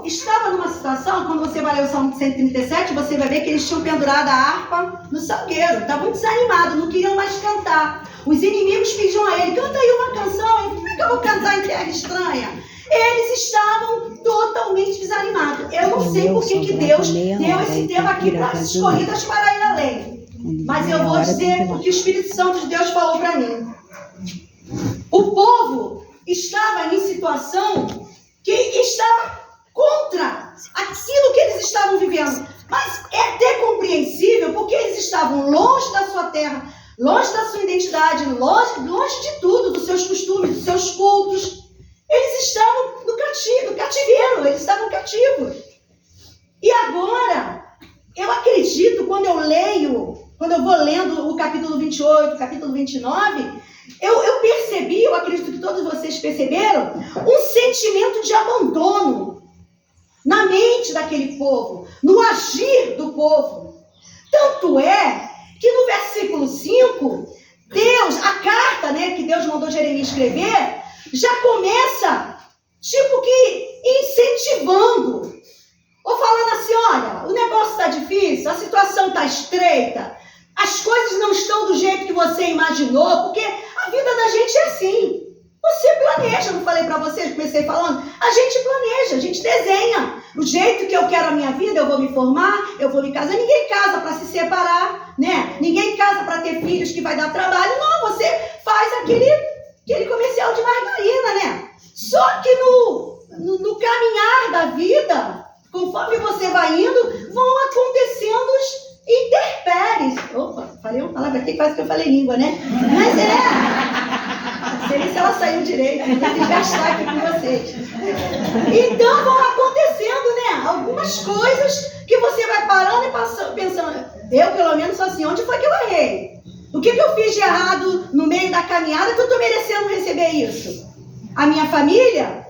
estava numa situação, quando você vai ler o Salmo 137, você vai ver que eles tinham pendurado a harpa no salgueiro. Estavam desanimados, não queriam mais cantar. Os inimigos pediam a ele, canta aí uma canção. Ele, como é que eu vou cantar em terra estranha? Eles estavam totalmente desanimados. Eu não sei por que Deus deu esse tema aqui para as escolhidas para ir além. Mas eu vou dizer o que o Espírito Santo de Deus falou para mim. O povo estava em situação que estava contra aquilo que eles estavam vivendo. Mas é até compreensível, porque eles estavam longe da sua terra, longe da sua identidade, longe de tudo, dos seus costumes, dos seus cultos. Eles estavam no cativeiro, eles estavam cativos. E agora, eu acredito, quando eu vou lendo o capítulo 28, o capítulo 29, eu percebi, eu acredito que todos vocês perceberam, um sentimento de abandono na mente daquele povo, no agir do povo. Tanto é que no versículo 5, Deus, a carta, que Deus mandou Jeremias escrever, já começa, tipo que incentivando, ou falando assim, olha, o negócio está difícil, a situação está estreita, as coisas não estão do jeito que você imaginou, porque a vida da gente é assim. Você planeja, não falei para vocês, comecei falando, a gente planeja, a gente desenha. O jeito que eu quero a minha vida, eu vou me formar, eu vou me casar. Ninguém casa para se separar, né? Ninguém casa para ter filhos que vai dar trabalho. Não, você faz aquele comercial de margarina, né? Só que no caminhar da vida, conforme você vai indo, vão acontecendo os intempéries. Opa, falei uma palavra aqui, quase que eu falei língua, né? Mas não sei se ela saiu direito, vou desgastar aqui com vocês. Então vão acontecendo, né? Algumas coisas que você vai parando e pensando, eu pelo menos sou assim, onde foi que eu errei? O que eu fiz de errado no meio da caminhada que eu estou merecendo receber isso? A minha família,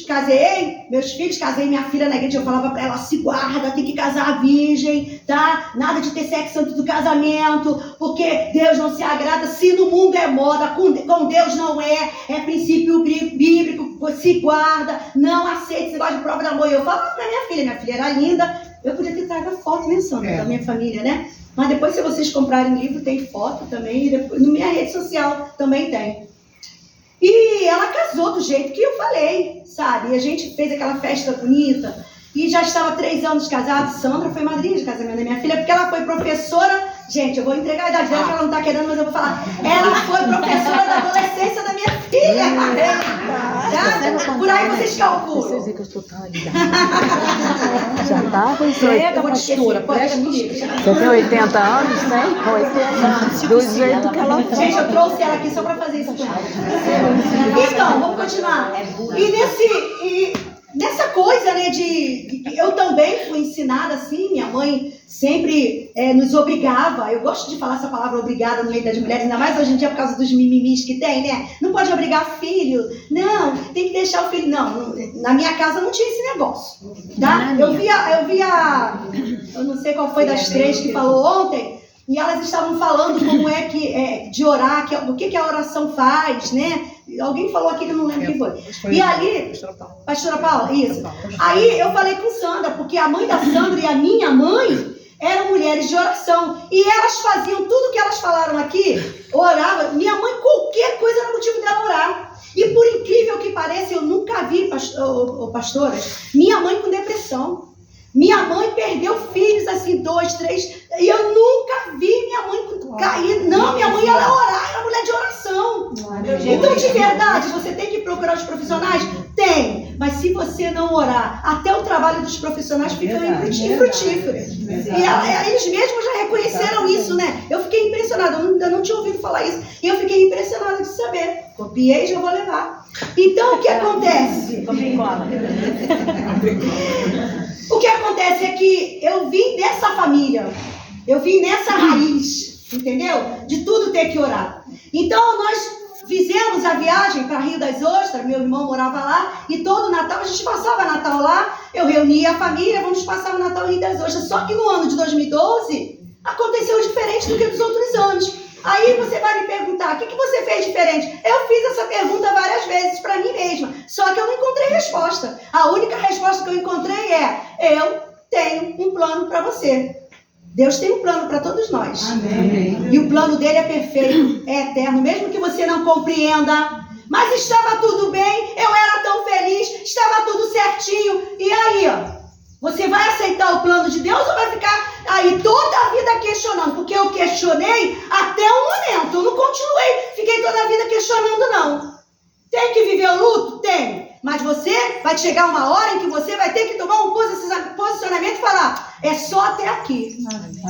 casei, meus filhos, casei minha filha na igreja, eu falava para ela, se guarda, tem que casar virgem, tá? Nada de ter sexo antes do casamento, porque Deus não se agrada, se no mundo é moda, com Deus não é princípio bíblico, se guarda, não aceita esse negócio de prova de amor. E eu falava para minha filha era linda, eu podia ter trago a foto menção da minha família, né? Mas depois, se vocês comprarem o livro, tem foto também, e depois, na minha rede social também tem. E ela casou do jeito que eu falei, sabe? E a gente fez aquela festa bonita. E já estava 3 anos casada. Sandra foi madrinha de casamento da minha filha, porque ela foi professora. Gente, eu vou entregar a idade dela, que ela não está querendo, mas eu vou falar. Ela foi professora da adolescência da minha filha. Já? Por aí vocês calculam. Vocês veem que eu estou tão ligada. Já tá? Eu vou te esquecer. Presta comigo. Você tem 80 anos, né? Do jeito que ela faz. Gente, eu trouxe ela aqui só para fazer isso com ela. Então, vamos continuar. E nessa coisa, né, eu também fui ensinada assim, minha mãe sempre nos obrigava, eu gosto de falar essa palavra obrigada no meio das mulheres, ainda mais hoje em dia por causa dos mimimis que tem, né? Não pode obrigar filho, não, tem que deixar o filho, não, na minha casa não tinha esse negócio, tá? Eu não sei qual foi das 3 que falou ontem, e elas estavam falando como é que de orar, do que a oração faz, né? Alguém falou aqui que eu não lembro quem foi. E ali, Pastora Paula, isso. Aí eu falei com Sandra, porque a mãe da Sandra e a minha mãe eram mulheres de oração. E elas faziam tudo que elas falaram aqui, oravam. Minha mãe, qualquer coisa era motivo dela orar. E por incrível que pareça, eu nunca vi, pastoras, minha mãe com depressão. Minha mãe perdeu filhos assim, 2, 3, e eu nunca vi minha mãe cair. Não, minha mãe ela orar, era mulher de oração. Então, de verdade, você tem que procurar os profissionais? Tem, mas se você não orar, até o trabalho dos profissionais fica infrutífero. E eles mesmos já reconheceram isso, né? Eu fiquei impressionada, eu ainda não tinha ouvido falar isso. E eu fiquei impressionada de saber. Copiei e já vou levar. Então, o que acontece? O que acontece é que eu vim dessa família, eu vim nessa raiz, entendeu? De tudo ter que orar. Então nós fizemos a viagem para Rio das Ostras, meu irmão morava lá, e todo Natal, a gente passava Natal lá, eu reunia a família, vamos passar o Natal em Rio das Ostras. Só que no ano de 2012, aconteceu diferente do que dos outros anos. Aí você vai me perguntar, o que você fez diferente? Eu fiz essa pergunta várias vezes para mim mesma, só que eu não encontrei resposta. A única resposta que eu encontrei é, eu tenho um plano para você. Deus tem um plano para todos nós. Amém. E o plano dele é perfeito, é eterno, mesmo que você não compreenda. Mas estava tudo bem, eu era tão feliz, estava tudo certinho. E aí, você vai aceitar o plano de Deus ou vai ficar aí toda a vida questionando? Porque eu questionei até o momento, eu não continuei, fiquei toda a vida questionando não. Tem que viver o luto? Tem. Mas você vai chegar uma hora em que você vai ter que tomar um posicionamento e falar, é só até aqui.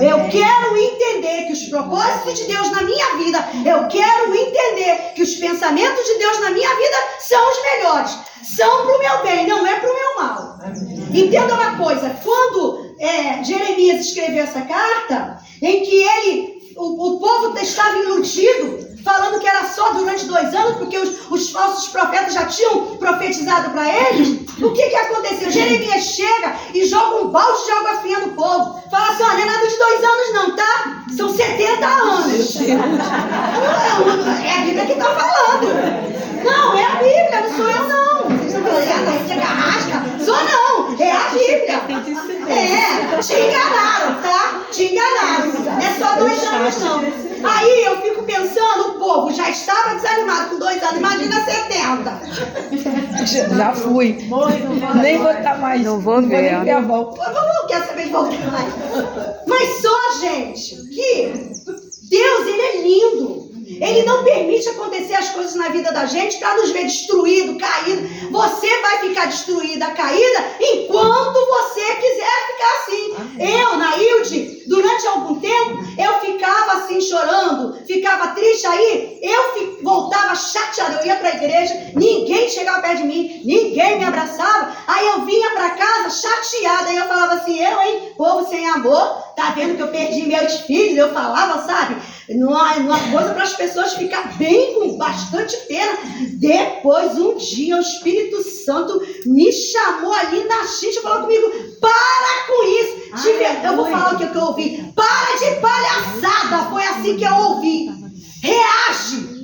Eu quero entender que os propósitos de Deus na minha vida, eu quero entender que os pensamentos de Deus na minha vida são os melhores. São para o meu bem, não é para o meu mal. Entenda uma coisa, quando Jeremias escreveu essa carta, em que o povo estava iludido, falando que era só durante 2 anos, porque os falsos profetas já tinham profetizado para eles. O que aconteceu? Jeremias chega e joga um balde de água fria no povo. Fala assim, olha, não é nada de 2 anos não, tá? São 70 anos. É a Bíblia que está falando. Não, é a Bíblia, não sou eu não. Vocês estão falando, você é carrasca? Sou não, é a Bíblia. Te enganaram, tá? Te enganaram. Não é só 2 anos não. Aí eu fico pensando, o povo já estava desanimado com 2 anos, imagina 70. Já fui. Nem vou estar mais. Não vou ver. Eu não quero saber de voltar mais. Mas só, gente, que Deus, ele é lindo. Ele não permite acontecer as coisas na vida da gente para nos ver destruído, caído. Você vai ficar destruída, caída, enquanto você quiser ficar assim. Eu, Nailde, durante algum tempo, eu ficava assim chorando, ficava triste. Aí eu voltava chateada, eu ia para a igreja, ninguém chegava perto de mim, ninguém me abraçava. Aí eu vinha para casa chateada, aí eu falava assim, povo sem amor, tá vendo que eu perdi meus filhos? Eu falava, sabe? Uma coisa para as pessoas ficar bem, com bastante pena. Depois, um dia, o Espírito Santo me chamou ali na xixi e falou comigo, para com isso. Eu vou falar o que eu ouvi. Para de palhaçada. Foi assim que eu ouvi. Reage.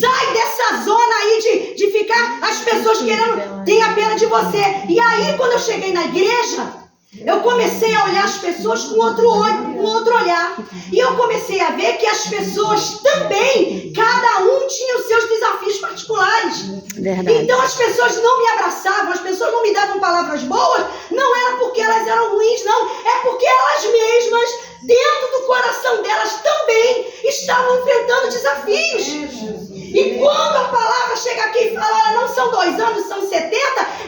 Sai dessa zona aí de ficar as pessoas querendo ter a pena de você. E aí, quando eu cheguei na igreja, eu comecei a olhar as pessoas com outro olho, com outro olhar. E eu comecei a ver que as pessoas também, cada um tinha os seus desafios particulares. Verdade. Então as pessoas não me abraçavam, as pessoas não me davam palavras boas, não era porque elas eram ruins, não. É porque elas mesmas, dentro do coração delas também, estavam enfrentando desafios. E quando a palavra chega aqui e fala, olha, não são 2 anos, são 70,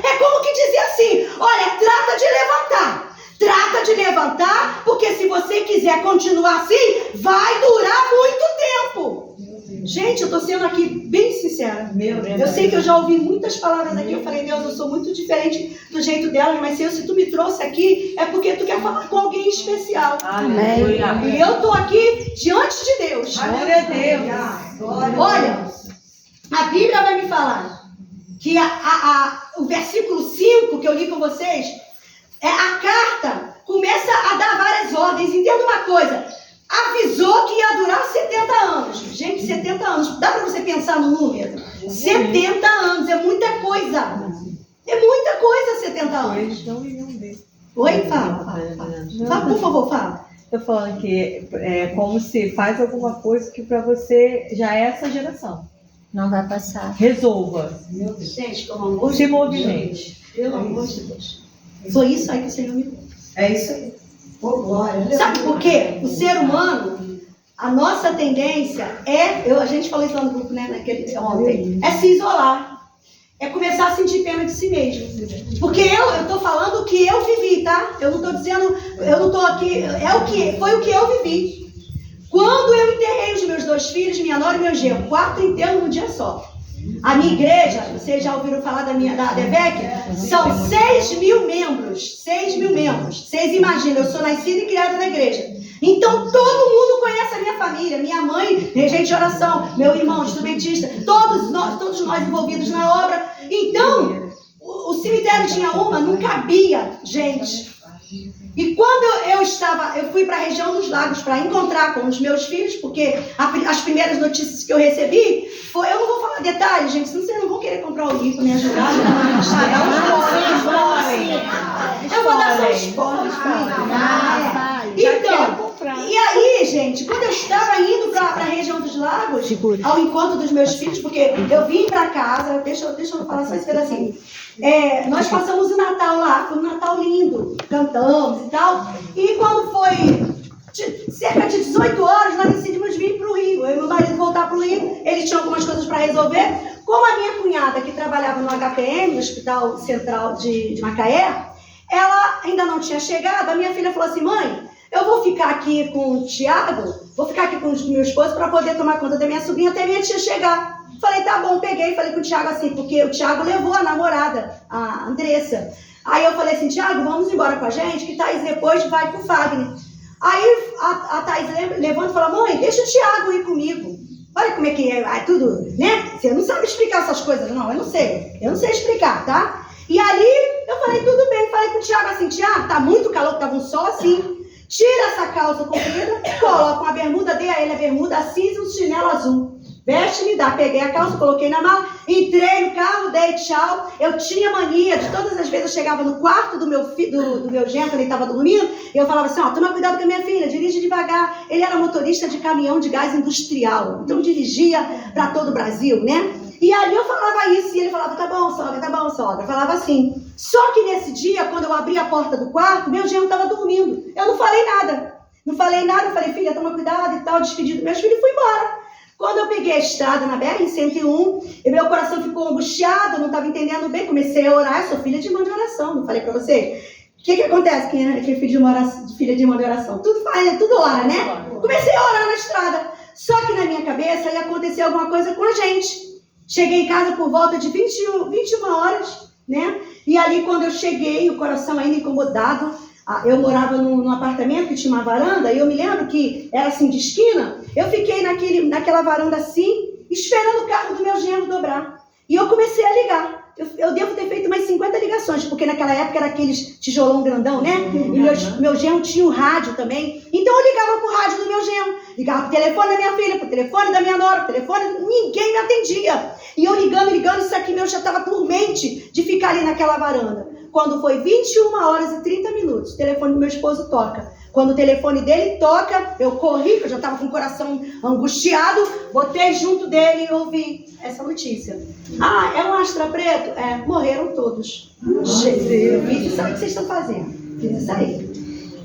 é como que dizer assim, olha, trata de levantar. Trata de levantar, porque se você quiser continuar assim, vai durar muito tempo. Gente, eu estou sendo aqui bem sincera. Eu sei que eu já ouvi muitas palavras aqui, eu falei, Deus, eu sou muito diferente do jeito delas, mas Senhor, se tu me trouxe aqui, é porque tu quer falar com alguém especial. Amém. E eu estou aqui diante de Deus. Glória a Deus. Olha, a Bíblia vai me falar que o versículo 5 que eu li com vocês, a carta começa a dar várias ordens. Entenda uma coisa, avisou que ia durar 70 anos. Gente, 70 anos, dá para você pensar no número? 70 anos, é muita coisa. É muita coisa 70 anos. Oi, fala. Fala, por favor, fala. Estou falando que é como se faz alguma coisa que para você já é essa geração. Não vai passar. Resolva. Gente, pelo amor de Se Deus. movimente. Pelo amor de Deus. Foi isso aí que o Senhor me deu. É isso aí. Sabe por quê? O ser humano, a nossa tendência a gente falou isso lá no grupo, né, ontem, é se isolar. É começar a sentir pena de si mesmo. Porque eu estou falando o que eu vivi, tá? Eu não estou dizendo, eu não estou aqui, foi o que eu vivi. Quando eu enterrei os meus 2 filhos, minha nora e meu genro, 4 enterros num dia só. A minha igreja, vocês já ouviram falar da DEVEC? São 6.000 membros. 6.000 membros. Vocês imaginam, eu sou nascida e criada na igreja. Então todo mundo conhece a minha família. Minha mãe, regente de oração, meu irmão, instrumentista, todos nós envolvidos na obra. Então, o cemitério tinha não cabia gente. E quando eu eu fui para a região dos lagos para encontrar com os meus filhos, porque as primeiras notícias que eu recebi foi, eu não vou falar detalhes, gente, senão vocês não vão querer comprar o livro, me ajudar. Eu vou dar só spoiler. Então, e aí, gente, quando eu estava indo para a região dos lagos, ao encontro dos meus filhos, porque eu vim para casa, deixa eu falar só esse pedacinho. Nós passamos o Natal lá, foi um Natal lindo, cantamos e tal. E quando foi cerca de 18 horas, nós decidimos vir para o Rio. Eu e meu marido voltar para o Rio, ele tinha algumas coisas para resolver. Como a minha cunhada, que trabalhava no HPM, no Hospital Central de Macaé, ela ainda não tinha chegado, a minha filha falou assim, mãe, eu vou ficar aqui com o Tiago, vou ficar aqui com o meu esposo para poder tomar conta da minha sobrinha até minha tia chegar. Falei, tá bom, peguei e falei com o Tiago assim, porque o Tiago levou a namorada, a Andressa. Aí eu falei assim, Tiago, vamos embora com a gente, que Thaís depois vai com o Fagner. Aí a Thaís levanta e fala, mãe, deixa o Tiago ir comigo. Olha como é que é tudo, né? Você não sabe explicar essas coisas, não, eu não sei explicar, tá? E ali eu falei, tudo bem, falei com o Tiago assim, Tiago, tá muito calor, tava um sol assim, tira essa calça comprida, coloca uma bermuda, dei a ele a bermuda, cinza e um chinelo azul. Veste, me dá, peguei a calça, coloquei na mala, entrei no carro, dei tchau. Eu tinha mania de todas as vezes eu chegava no quarto do meu genro, quando ele estava dormindo, e eu falava assim, ó, toma cuidado com a minha filha, dirige devagar. Ele era motorista de caminhão de gás industrial, então dirigia para todo o Brasil, né? E ali eu falava isso, e ele falava, tá bom, sogra, falava assim. Só que nesse dia, quando eu abri a porta do quarto, meu genro estava dormindo. Eu não falei nada, eu falei, filha, toma cuidado e tal, despedi dos meus filhos e fui embora. Quando eu peguei a estrada na BR-101, e meu coração ficou angustiado, eu não estava entendendo bem, comecei a orar, eu sou filha de irmã de oração, não falei para você? O que acontece que é filha de irmã de oração? Tudo ora, né? Comecei a orar na estrada, só que na minha cabeça ia acontecer alguma coisa com a gente. Cheguei em casa por volta de 21 horas, né? E ali quando eu cheguei, o coração ainda incomodado, eu morava num apartamento que tinha uma varanda, e eu me lembro que era assim de esquina, eu fiquei naquela varanda assim, esperando o carro do meu genro dobrar. E eu comecei a ligar. Eu devo ter feito umas 50 ligações, porque naquela época era aqueles tijolão grandão, né? E meu genro tinha um rádio também. Então eu ligava pro rádio do meu genro, ligava pro telefone da minha filha, pro telefone da minha nora, pro telefone, ninguém me atendia. E eu ligando, isso aqui meu já estava dormente de ficar ali naquela varanda. Quando foi 21 horas e 30 minutos, o telefone do meu esposo toca. Quando o telefone dele toca, eu corri, eu já estava com o coração angustiado, botei junto dele e ouvi essa notícia. É um Astra preto? Morreram todos. Fiz isso aí que vocês estão fazendo. Fiz isso aí.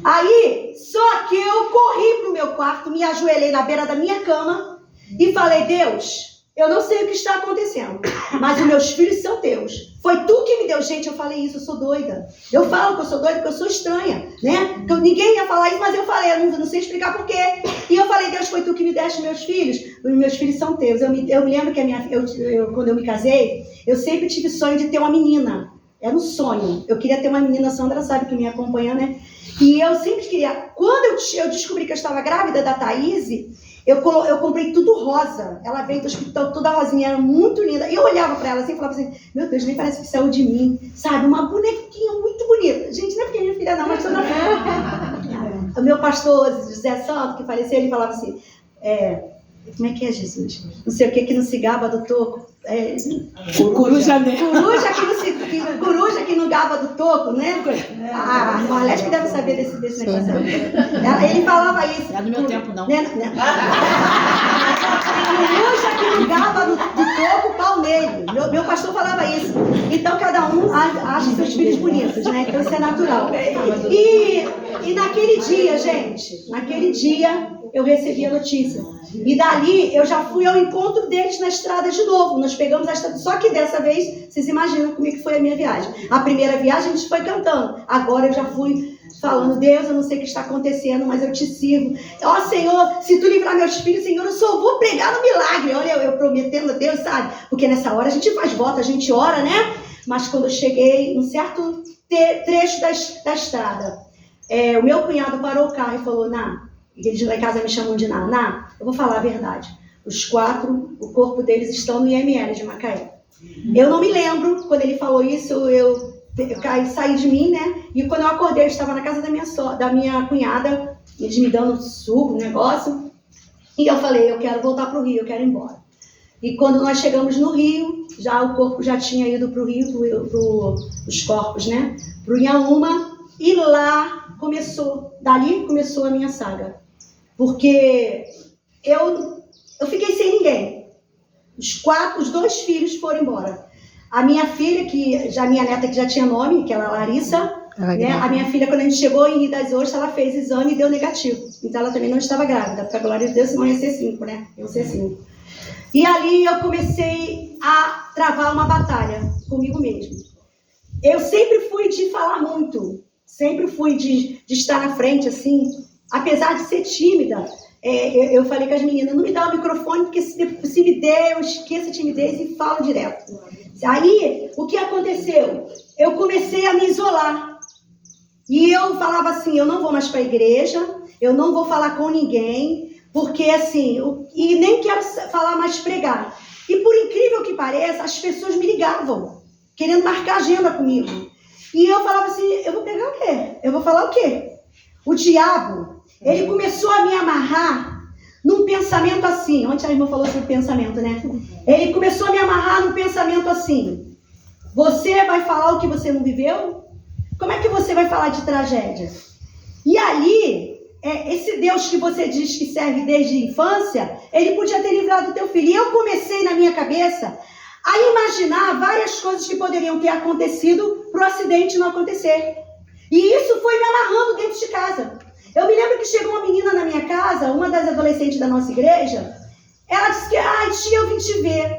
Aí, só que eu corri pro meu quarto, me ajoelhei na beira da minha cama e falei, Deus, eu não sei o que está acontecendo, mas os meus filhos são teus. Foi tu que me deu. Gente, eu falei isso, eu sou doida. Eu falo que eu sou doida porque eu sou estranha, né? Então, ninguém ia falar isso, mas eu falei, eu não sei explicar por quê. E eu falei, Deus, foi tu que me deste meus filhos. Os meus filhos são teus. Eu me lembro que quando eu me casei, eu sempre tive sonho de ter uma menina. Era um sonho. Eu queria ter uma menina, a Sandra sabe que me acompanha, né? E eu sempre queria. Quando eu descobri que eu estava grávida da Thaís, eu comprei tudo rosa. Ela veio do hospital toda rosinha, era muito linda. E eu olhava pra ela assim e falava assim, meu Deus, nem parece que saiu de mim. Sabe, uma bonequinha muito bonita. Gente, não é porque minha filha não, mas toda o meu pastor José Santo, que faleceu, ele falava assim, como é que é, Jesus? Não sei o que não se gaba do toco. Coruja, né? Coruja que não gaba do toco, né? A Marlete que deve saber desse negócio aí. Ele falava isso. Não é do meu tempo, não. Coruja que não gaba do toco, pau nele. Meu pastor falava isso. Então cada um acha seus filhos bonitos, né? Então isso é natural. E naquele dia, gente, eu recebi a notícia. E dali eu já fui ao encontro deles na estrada de novo. Nós pegamos a estrada, só que dessa vez, vocês imaginam como é que foi a minha viagem. A primeira viagem a gente foi cantando. Agora eu já fui falando, Deus, eu não sei o que está acontecendo, mas eu te sirvo. Ó Senhor, se tu livrar meus filhos, Senhor, eu só vou pregar no milagre. Olha, eu prometendo a Deus, sabe? Porque nessa hora a gente faz voto, a gente ora, né? Mas quando eu cheguei num certo trecho da estrada, o meu cunhado parou o carro e falou, eles lá em casa me chamam de Ná, eu vou falar a verdade. Os 4, o corpo deles estão no IML de Macaé. Eu não me lembro, quando ele falou isso, eu saí de mim, né? E quando eu acordei, eu estava na casa da minha cunhada, eles me dando suco, negócio. E eu falei, eu quero voltar para o Rio, eu quero ir embora. E quando nós chegamos no Rio, já o corpo já tinha ido para o Rio, os corpos, né? Para o Inhaúma. E lá dali começou a minha saga. Porque eu fiquei sem ninguém. Os 2 filhos foram embora. A minha filha, minha neta que já tinha nome, que era Larissa, né? A minha filha, quando a gente chegou em Rio das Ostras, ela fez exame e deu negativo. Então ela também não estava grávida, porque a glória de Deus, senão ia ser 5, né? Iam ser 5. E ali eu comecei a travar uma batalha comigo mesma. Eu sempre fui de falar muito, sempre fui de estar na frente, assim, apesar de ser tímida. Eu falei com as meninas, não me dá o microfone, porque se me der, eu esqueço a timidez e falo direto. Aí, o que aconteceu? Eu comecei a me isolar. E eu falava assim, eu não vou mais para a igreja, eu não vou falar com ninguém, porque assim, e nem quero falar mais pregar. E por incrível que pareça, as pessoas me ligavam, querendo marcar agenda comigo. E eu falava assim, eu vou pegar o quê? Eu vou falar o quê? O diabo, ele começou a me amarrar num pensamento assim. Ontem a irmã falou sobre pensamento, né? Ele começou a me amarrar num pensamento assim. Você vai falar o que você não viveu? Como é que você vai falar de tragédia? E ali, esse Deus que você diz que serve desde a infância, ele podia ter livrado o teu filho. E eu comecei na minha cabeça a imaginar várias coisas que poderiam ter acontecido para o acidente não acontecer. E isso foi me amarrando dentro de casa. Eu me lembro que chegou uma menina na minha casa, uma das adolescentes da nossa igreja, ela disse que, tia, eu vim te ver.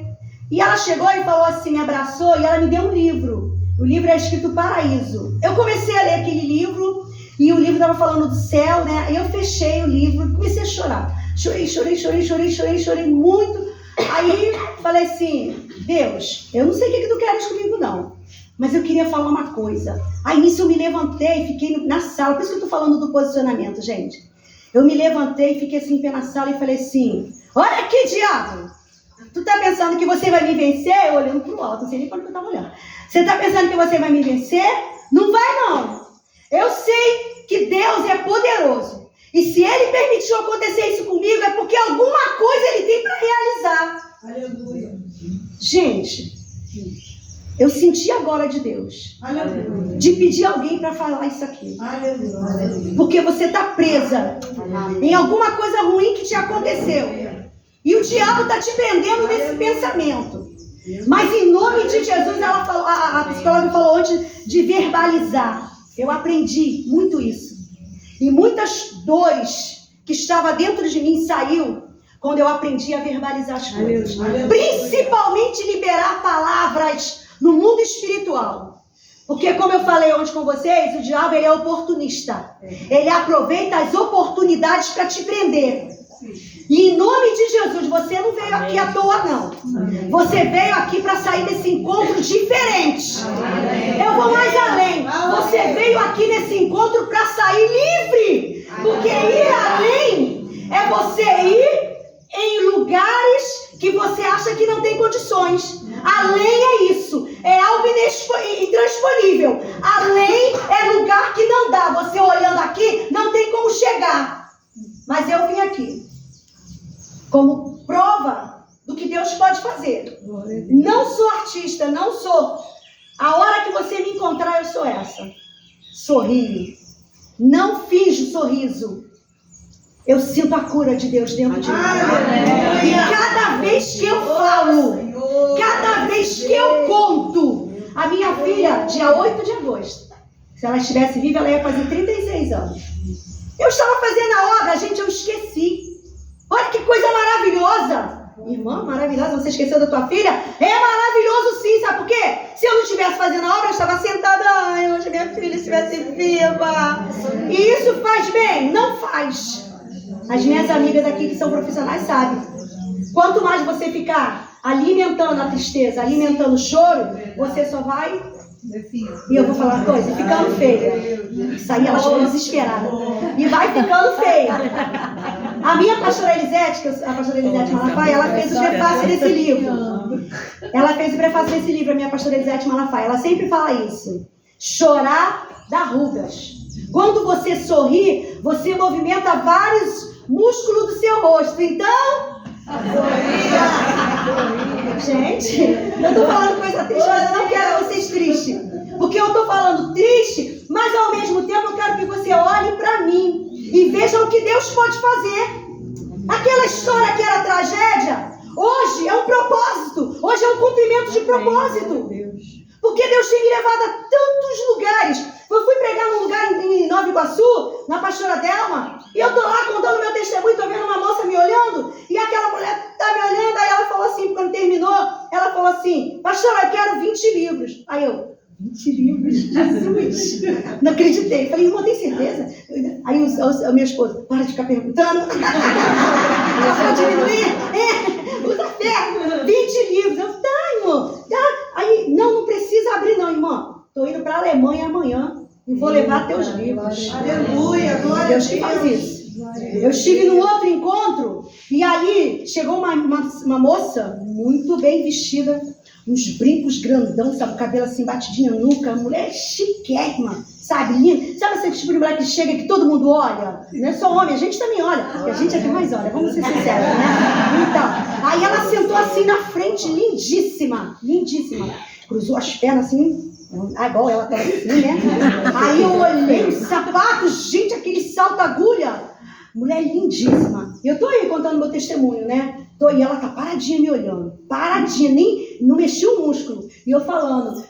E ela chegou e falou assim, me abraçou e ela me deu um livro. O livro é escrito Paraíso. Eu comecei a ler aquele livro e o livro estava falando do céu, né? Aí eu fechei o livro e comecei a chorar. Chorei muito. Aí falei assim, Deus, eu não sei o que tu queres comigo não, mas eu queria falar uma coisa. Aí nisso eu me levantei e fiquei na sala, por isso que eu tô falando do posicionamento, gente. Eu me levantei e fiquei assim, em pé na sala e falei assim, olha aqui, diabo, tu tá pensando que você vai me vencer? Eu olhando pro alto, não sei nem quando eu tava olhando. Você tá pensando que você vai me vencer? Não vai não. Eu sei que Deus é poderoso. E se Ele permitiu acontecer isso comigo, é porque alguma coisa Ele tem para realizar. Aleluia. Gente, eu senti a glória de Deus. Aleluia. De pedir alguém para falar isso aqui. Aleluia. Porque você está presa em alguma coisa ruim que te aconteceu. E o diabo está te prendendo nesse pensamento. Mas em nome de Jesus, ela falou, a psicóloga falou antes de verbalizar. Eu aprendi muito isso. E muitas dores que estavam dentro de mim saiu quando eu aprendi a verbalizar as coisas. Principalmente liberar palavras no mundo espiritual. Porque como eu falei ontem com vocês, o diabo ele é oportunista. Ele aproveita as oportunidades para te prender. E em nome de Jesus, você não veio aqui à toa não. Você veio aqui para sair desse encontro diferente. Eu vou mais além. Você veio aqui nesse encontro para sair livre. Porque ir além é você ir em lugares que você acha que não tem condições. Além é isso. É algo intransponível. Além é lugar que não dá. Você olhando aqui, não tem como chegar. Mas eu vim aqui como prova do que Deus pode fazer. Não sou artista, não sou. A hora que você me encontrar, eu sou essa. Sorrio. Não finjo sorriso. Eu sinto a cura de Deus dentro de mim. E cada vez que eu falo, cada vez que eu conto, a minha filha, dia 8 de agosto, se ela estivesse viva, ela ia fazer 36 anos. Eu estava fazendo a obra, gente, eu esqueci. Olha que coisa maravilhosa. Irmã, maravilhosa, você esqueceu da tua filha? É maravilhoso sim, sabe por quê? Se eu não estivesse fazendo a obra, eu estava sentada. Ai, hoje minha filha estivesse viva. E isso faz bem? Não faz. As minhas amigas aqui que são profissionais sabem. Quanto mais você ficar alimentando a tristeza, alimentando o choro, você só vai... E eu vou falar uma coisa, ficando feia. Isso aí elas ficam desesperadas. E vai ficando feia. A minha pastora Elisete, a pastora Elisete Malafaia, ela fez o prefácio desse livro. Ela fez o prefácio desse livro, a minha pastora Elisete Malafaia. Ela sempre fala isso. Chorar dá rugas. Quando você sorri, você movimenta vários músculos do seu rosto. Então, gente, eu estou falando coisa triste, mas eu não quero vocês tristes. Porque eu estou falando triste, mas ao mesmo tempo eu quero que você olhe para mim e veja o que Deus pode fazer. Aquela história que era tragédia, hoje é um propósito. Hoje é um cumprimento de propósito. Porque Deus tem me levado a tantos lugares. Eu fui pregar num lugar em Nova Iguaçu, na Pastora Delma, e eu tô lá contando meu testemunho, tô vendo uma moça me olhando, e aquela mulher tá me olhando, aí ela falou assim, quando terminou, ela falou assim, pastora, eu quero 20 livros. Aí eu, 20 livros? Jesus! Não acreditei. Falei, irmão, tem certeza? Aí o meu esposo, para de ficar perguntando. Para diminuir. Usa fé. 20 livros. Eu, tá, irmão. Tá. Aí, não precisa abrir não, irmão. Tô indo para a Alemanha amanhã e vou levar teus livros. Aleluia, glória a Deus que faz isso. Eu estive num outro encontro e ali chegou uma moça muito bem vestida, uns brincos grandão, sabe, o cabelo assim batidinho na nuca, mulher chiquérrima, sabe, linda. Sabe esse tipo de mulher que chega que todo mundo olha? Não é só homem, a gente também olha, porque a gente é que mais olha, vamos ser sinceros, né? Então, aí ela sentou assim na frente, lindíssima, lindíssima, cruzou as pernas assim, igual ela tá assim, né? Aí eu olhei os sapatos, gente, aquele salto agulha, mulher lindíssima. E eu tô aí contando meu testemunho, né? E ela tá paradinha me olhando. Paradinha, nem não mexi o músculo. E eu falando,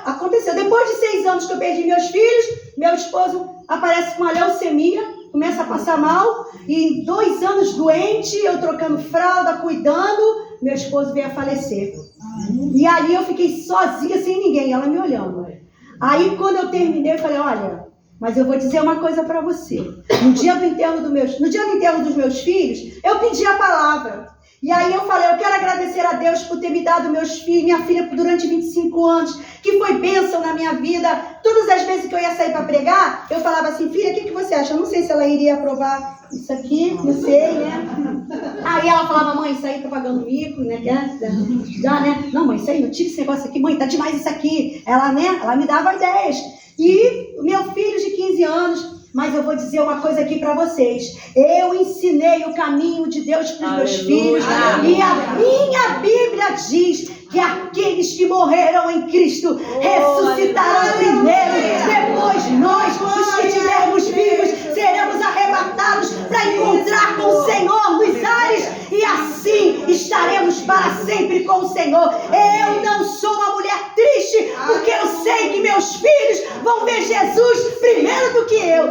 aconteceu. Depois de 6 anos que eu perdi meus filhos, meu esposo aparece com uma leucemia, começa a passar mal. E 2 anos doente, eu trocando fralda, cuidando, meu esposo veio a falecer. E aí eu fiquei sozinha, sem ninguém, ela me olhando. Aí quando eu terminei, eu falei, olha, mas eu vou dizer uma coisa para você. No dia do enterro dos meus filhos, eu pedi a palavra. E aí eu falei, eu quero agradecer a Deus por ter me dado meus filhos, minha filha durante 25 anos, que foi bênção na minha vida. Todas as vezes que eu ia sair para pregar, eu falava assim, filha, o que você acha? Eu não sei se ela iria aprovar isso aqui, não sei, né? Aí ela falava, mãe, isso aí tá pagando mico, né? Já, né? Não, mãe, isso aí, não tira esse negócio aqui, mãe, tá demais isso aqui. Ela, né? Ela me dava ideias. E meu filho de 15 anos, mas eu vou dizer uma coisa aqui para vocês. Eu ensinei o caminho de Deus para os meus filhos. E a minha Bíblia diz que aqueles que morreram em Cristo ressuscitarão primeiro. Depois nós, os que estivermos vivos, seremos arrebatados para encontrar com o Senhor nos ares. E assim estaremos para sempre com o Senhor. Eu não sou uma mulher triste, porque eu sei que meus filhos vão ver Jesus primeiro do que eu.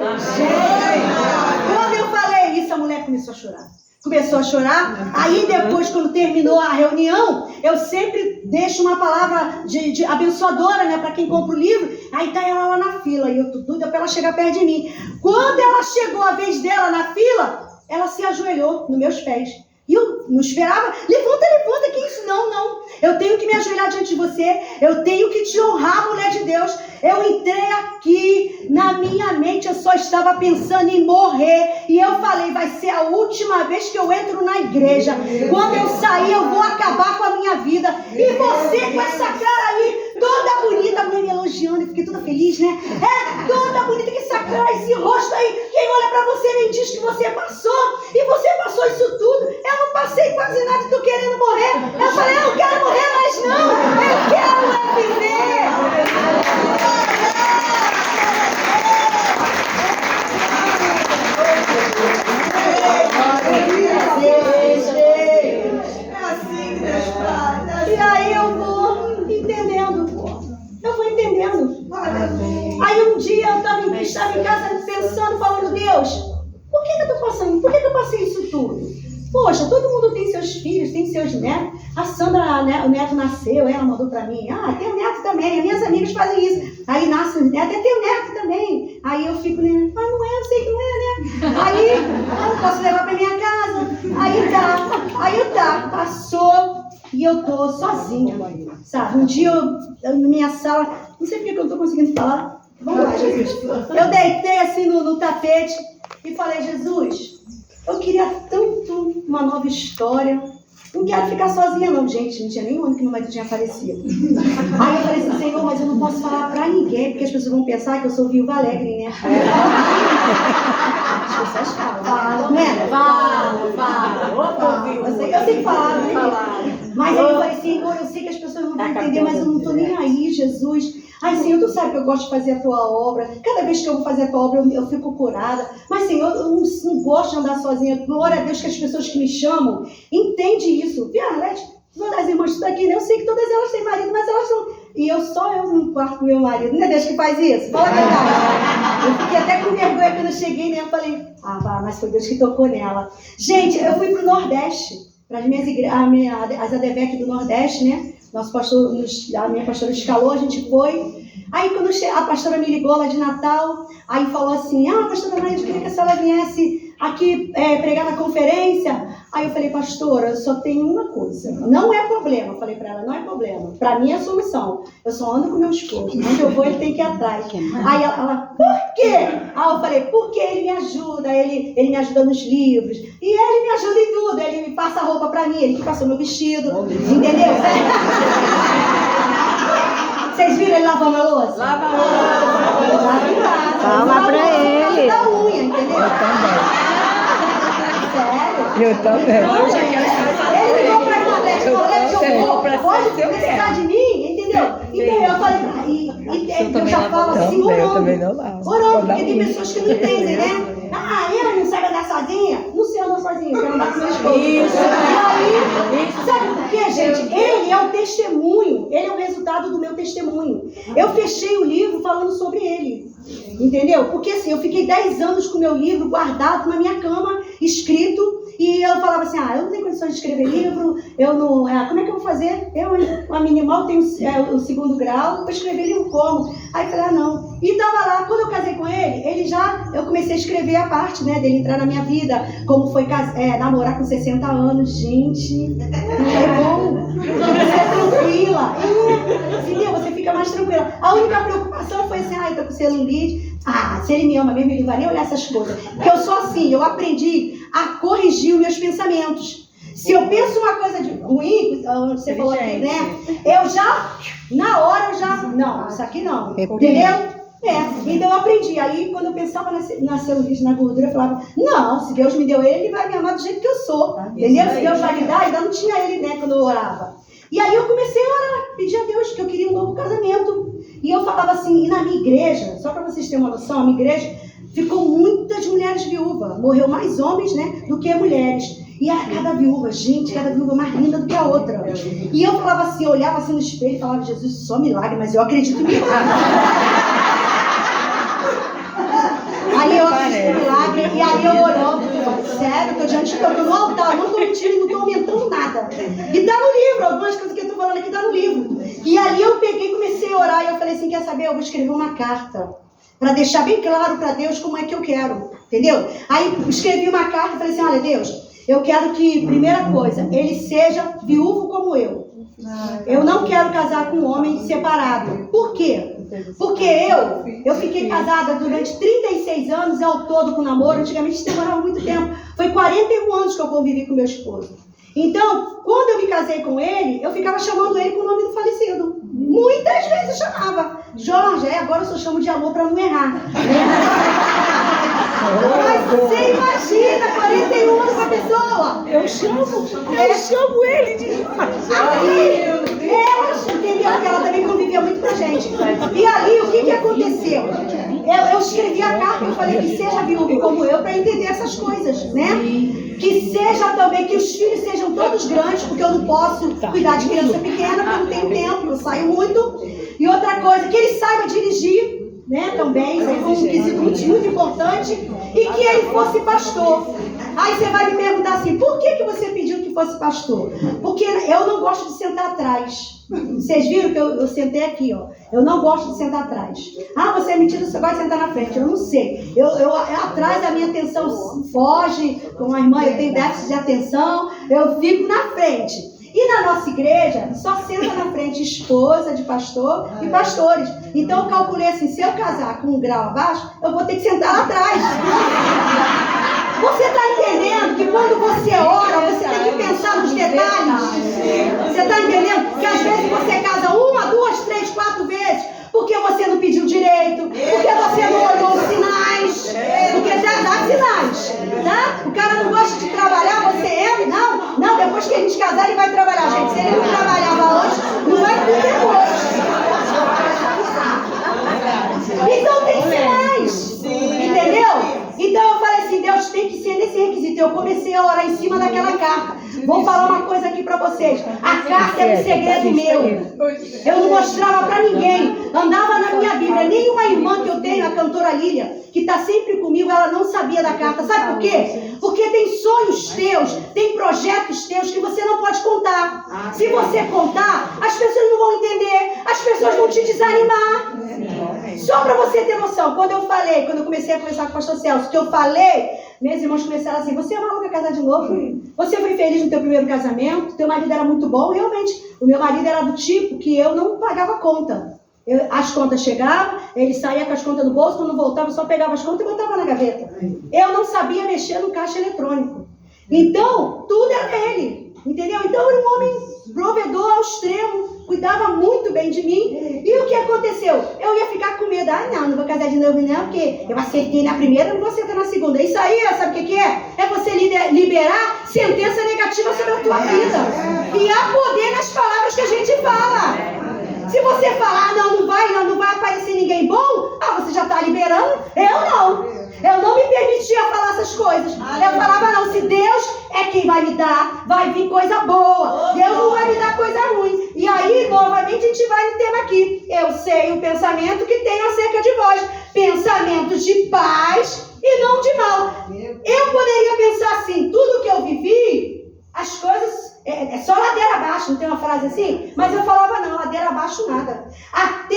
Quando eu falei isso, a mulher começou a chorar. Começou a chorar. Aí depois, quando terminou a reunião, eu sempre deixo uma palavra de abençoadora, né, para quem compra o livro. Aí tá ela lá na fila, e eu tô doida para ela chegar perto de mim. Quando ela chegou a vez dela na fila, ela se ajoelhou nos meus pés. E eu não esperava, levanta, que isso? Não. Eu tenho que me ajoelhar diante de você. Eu tenho que te honrar, mulher de Deus. Eu entrei aqui, na minha mente eu só estava pensando em morrer. E eu falei, vai ser a última vez que eu entro na igreja. Quando eu sair, eu vou acabar com a minha vida. E você com essa cara aí, toda bonita, a mulher me elogiando, eu fiquei toda feliz, né? Toda bonita, com essa cara, esse rosto aí. Quem olha pra você nem diz que você passou. E você passou isso tudo. Eu não passei quase nada e tô querendo morrer. Eu falei, eu não quero morrer mais não. Eu quero viver. E aí eu vou entendendo. Aí um dia eu estava em casa pensando, falando, Deus, por que eu tô passando? Por que eu passei isso tudo? Poxa, todo mundo tem seus filhos, tem seus netos. A Sandra, né, o neto nasceu, ela mandou pra mim. Tem o neto também. As minhas amigas fazem isso. Aí nasce o neto, tem o neto também. Aí eu fico, né? Não é, eu sei que não é, né? Aí eu não posso levar pra minha casa. Aí tá. Passou e eu tô sozinha, sabe? Um dia eu na minha sala, não sei porque que eu não tô conseguindo falar. Vamos lá, Jesus. Eu deitei assim no tapete e falei, Jesus, eu queria tanto uma nova história. não quero ficar sozinha não. Gente, não tinha nenhum ano que meu marido tinha falecido. Aí eu falei assim, Senhor, mas eu não posso falar pra ninguém, porque as pessoas vão pensar que eu sou viúva alegre, né? As pessoas falam, né? Fala. Eu sei que falaram, né? Mas aí eu falei, Senhor, eu sei que as pessoas não vão entender, mas eu não tô nem aí, Jesus. Ai, Senhor, tu sabe que eu gosto de fazer a tua obra. Cada vez que eu vou fazer a tua obra, eu fico curada. Mas, Senhor, eu não gosto de andar sozinha. Glória a Deus que as pessoas que me chamam entendem isso. Violete, todas as irmãs que estão aqui, né? Eu sei que todas elas têm marido, mas elas não... E eu no quarto com meu marido. Não é Deus que faz isso? Fala a verdade. Eu fiquei até com vergonha quando eu cheguei, né? Eu falei, mas foi Deus que tocou nela. Gente, eu fui pro Nordeste, para as minhas igrejas, as ADVEC do Nordeste, né? Nosso pastor, a minha pastora escalou, a gente foi. Aí quando a pastora me ligou lá de Natal, aí falou assim, pastora Maria, eu queria que a senhora viesse aqui pregar na conferência. Aí eu falei, pastora, eu só tenho uma coisa, não é problema. Eu falei para ela, não é problema, para mim é solução. Eu só ando com meu esposo, onde eu vou ele tem que ir atrás. Aí ela, por quê? Aí eu falei, porque ele me ajuda, ele me ajuda nos livros, e ele me ajuda em tudo, ele me passa a roupa para mim, ele que passou meu vestido, entendeu? Vocês viram ele lavando a louça? Lava a louça. Lava em casa. Fala pra ele. Da unha, entendeu? Eu também. Sério? Eu também. Ele ligou pra Nordeste, pode precisar de mim, entendeu? Então eu falei, eu já falo assim, orando, porque tem pessoas que não entendem, né? Eu não sei andar sozinha? Não sei andar sozinha, eu quero andar com meu esposo. E aí, sabe por quê, gente? Ele é o testemunho, ele é o resultado do meu testemunho. Eu fechei o livro falando sobre ele. Entendeu? Porque assim, eu fiquei 10 anos com o meu livro guardado na minha cama, escrito, e eu falava assim, eu não tenho condições de escrever livro, eu não... como é que eu vou fazer? Eu, a minimal, tenho o 2º grau, eu escrever livro como? Aí eu falei, não. E tava lá, quando eu casei com ele, eu comecei a escrever a parte, né, dele entrar na minha vida, como foi namorar com 60 anos, gente, é bom, você é tranquila, entendeu? Você fica mais tranquila. A única preocupação foi assim, eu tô com celulite, se ele me ama mesmo, ele não vai nem olhar essas coisas, porque eu sou assim, eu aprendi a corrigir os meus pensamentos. Se eu penso uma coisa de ruim, você falou aqui, né? Na hora eu já, não, isso aqui não, entendeu? Então eu aprendi. Aí quando eu pensava na celulite, na gordura, eu falava, não, se Deus me deu ele vai me amar do jeito que eu sou, entendeu? Se Deus vai me dar, ainda não tinha ele, né, quando eu orava. E aí eu comecei a orar, pedir a Deus que eu queria um novo casamento. E eu falava assim, e na minha igreja, só para vocês terem uma noção, a minha igreja ficou muitas mulheres viúvas, morreu mais homens, né, do que mulheres. E era cada viúva mais linda do que a outra. E eu falava assim, eu olhava assim no espelho e falava, Jesus, só milagre, mas eu acredito em milagre. Aí eu assisti o milagre, e aí eu orando, sério, tô diante de Deus, no altar, não tô mentindo, não tô aumentando nada. E tá no livro, algumas coisas que eu tô falando aqui tá no livro. E ali eu peguei e comecei a orar, e eu falei assim, quer saber, eu vou escrever uma carta, para deixar bem claro para Deus como é que eu quero, entendeu? Aí escrevi uma carta e falei assim, olha Deus, eu quero que, primeira coisa, ele seja viúvo como eu. Eu não quero casar com um homem separado. Por quê? Porque eu fiquei casada durante 36 anos ao todo com namoro. Antigamente isso demorava muito tempo. Foi 41 anos que eu convivi com meu esposo. Então, quando eu me casei com ele, eu ficava chamando ele com o nome do falecido. Muitas vezes eu chamava. Jorge, agora eu só chamo de amor para não errar. Mas você imagina, 41 anos com a pessoa. Eu chamo ele de Jorge. Entendeu? Porque ela também convivia muito com a gente. E ali, o que aconteceu? Eu escrevi a carta e falei que seja viúvo como eu para entender essas coisas, né? Que seja também, que os filhos sejam todos grandes, porque eu não posso cuidar de criança pequena, porque eu não tenho tempo, eu saio muito. E outra coisa, que ele saiba dirigir, né, também, isso é um quesito muito importante, e que ele fosse pastor. Aí você vai me perguntar assim, por que você pediu que fosse pastor? Porque eu não gosto de sentar atrás. Vocês viram que eu sentei aqui, ó. Eu não gosto de sentar atrás. Você é mentira, você vai sentar na frente. Eu não sei. Atrás a minha atenção foge. Com a irmã eu tenho déficit de atenção. Eu fico na frente. E na nossa igreja, só senta na frente esposa de pastor e pastores. Então eu calculei assim, se eu casar com um grau abaixo, eu vou ter que sentar lá atrás. Você está entendendo que quando você ora, você tem que pensar nos detalhes? Você está entendendo que às vezes você casa 1, 2, 3, 4 vezes porque você não pediu direito, porque você não olhou os sinais, porque já dá sinais, tá? O cara não gosta de trabalhar, você entra, não, depois que a gente casar ele vai trabalhar, gente. Se ele não trabalhava antes, não vai ter depois. Então tem sinais, entendeu? Então eu falei assim, Deus tem que ser nesse requisito. Eu comecei a orar em cima daquela carta. Vou falar uma coisa aqui pra vocês. A carta é um segredo meu. Eu não mostrava pra ninguém. Andava na minha Bíblia. Nenhuma irmã que eu tenho, a cantora Lília, que está sempre comigo, ela não sabia da carta. Sabe por quê? Porque tem sonhos teus, tem projetos teus que você não pode contar. Se você contar, as pessoas não vão entender, as pessoas vão te desanimar. Só para você ter noção, quando eu comecei a conversar com o pastor Celso, que eu falei, meus irmãos começaram assim, você é maluca casar de novo? Você foi feliz no teu primeiro casamento? Teu marido era muito bom? Realmente, o meu marido era do tipo que eu não pagava conta. As contas chegavam, ele saía com as contas no bolso, quando voltava, eu só pegava as contas e botava na gaveta. Eu não sabia mexer no caixa eletrônico. Então, tudo era ele, entendeu? Então, era um homem provedor ao extremo, cuidava muito bem de mim. E o que aconteceu? Eu ia ficar com medo. Não vou casar de novo não, porque eu acertei na primeira, não vou acertar na segunda. Isso aí, sabe o que é? É você liberar sentença negativa sobre a tua vida. E há poder nas palavras que a gente fala. Se você falar, não vai aparecer ninguém bom, você já está liberando. Eu não me permitia falar essas coisas. Eu falava, não, se Deus é quem vai me dar, vai vir coisa boa. Deus não vai me dar coisa ruim. E aí, novamente, a gente vai no tema aqui. Eu sei o pensamento que tenho acerca de vós. Pensamentos de paz e não de mal. Eu poderia pensar assim, tudo que eu vivi, as coisas... É só ladeira abaixo, não tem uma frase assim? Mas eu falava, não, ladeira abaixo nada. Até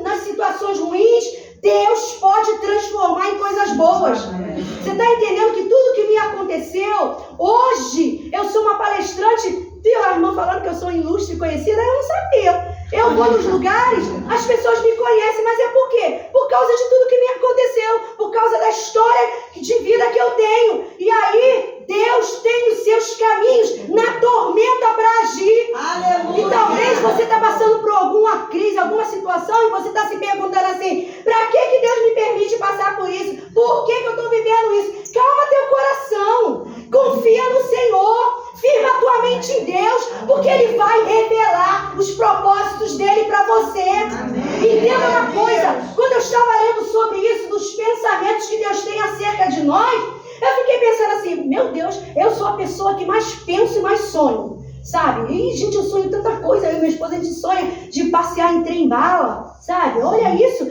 nas situações ruins, Deus pode transformar em coisas boas. Você está entendendo que tudo que me aconteceu, hoje, eu sou uma palestrante, viu a irmã falando que eu sou ilustre e conhecida? Eu não sabia. Eu vou nos lugares, as pessoas me conhecem, mas é por quê? Por causa de tudo que me aconteceu, por causa da história de vida que eu tenho. E aí, Deus tem os seus caminhos na tormenta para agir. Aleluia. E talvez você está passando por alguma crise, alguma situação, e você está se perguntando assim, para que Deus me permite passar por isso? Por que eu estou vivendo isso? Calma teu coração, confia no Senhor. Firma a tua mente em Deus, porque Ele vai revelar os propósitos dEle para você. Amém. Entenda uma coisa, quando eu estava lendo sobre isso, dos pensamentos que Deus tem acerca de nós, eu fiquei pensando assim, meu Deus, eu sou a pessoa que mais penso e mais sonho, sabe? E, gente, eu sonho tanta coisa, eu e minha esposa, a gente sonha de passear em trem-bala, sabe? Olha isso,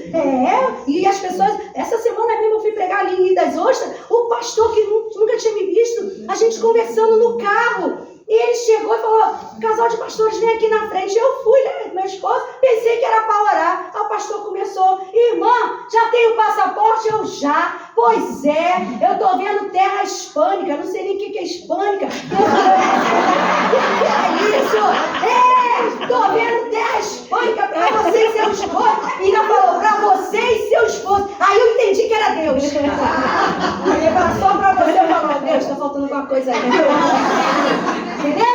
e as pessoas, essa semana mesmo eu fui pregar ali em Rio das Ostras, o pastor que nunca tinha me visto, a gente conversando no carro, e ele chegou e falou, casal de pastores, vem aqui na frente. Eu fui, né, com meu esposo, pensei que era para orar. Aí o pastor começou, irmã, já tem o passaporte? Eu já. Pois é, eu tô vendo terra hispânica, não sei nem o que é hispânica. O que é isso? Tô vendo terra hispânica para você e seu esposo. E ainda falou, para você e seu esposo. Aí eu entendi que era Deus. Aí ele falou, só para você, eu falo, Deus, tá faltando alguma coisa aí. Entendeu?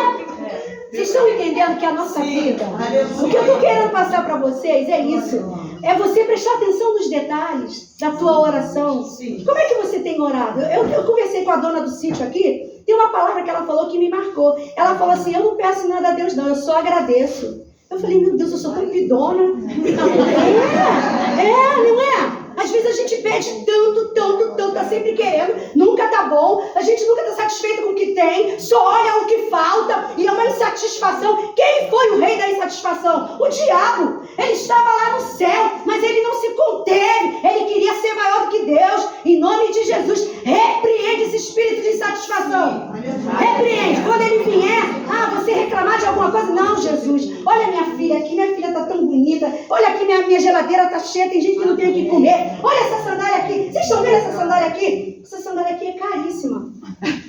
Vocês estão entendendo que a nossa vida, o que eu estou querendo passar para vocês é isso. É você prestar atenção nos detalhes da tua oração. Como é que você tem orado? Eu conversei com a dona do sítio aqui, tem uma palavra que ela falou que me marcou. Ela falou assim, eu não peço nada a Deus não, eu só agradeço. Eu falei, meu Deus, eu sou tão pidona. Não é? Às vezes a gente pede tanto, tá sempre querendo, nunca tá bom, a gente nunca tá satisfeito com o que tem, só olha o que falta, e é uma insatisfação. Quem foi o rei da insatisfação? O diabo. Ele estava lá no céu, mas ele não se conteve, ele queria ser maior do que Deus. Em nome de Jesus, repreende esse espírito de insatisfação. Repreende. Quando ele vier, você reclamar de alguma coisa, não, Jesus, olha minha filha aqui, minha filha tá tão bonita, olha aqui, minha geladeira tá cheia, tem gente que não tem o que comer. Olha essa sandália aqui. Vocês estão vendo essa sandália aqui? Essa sandália aqui é caríssima.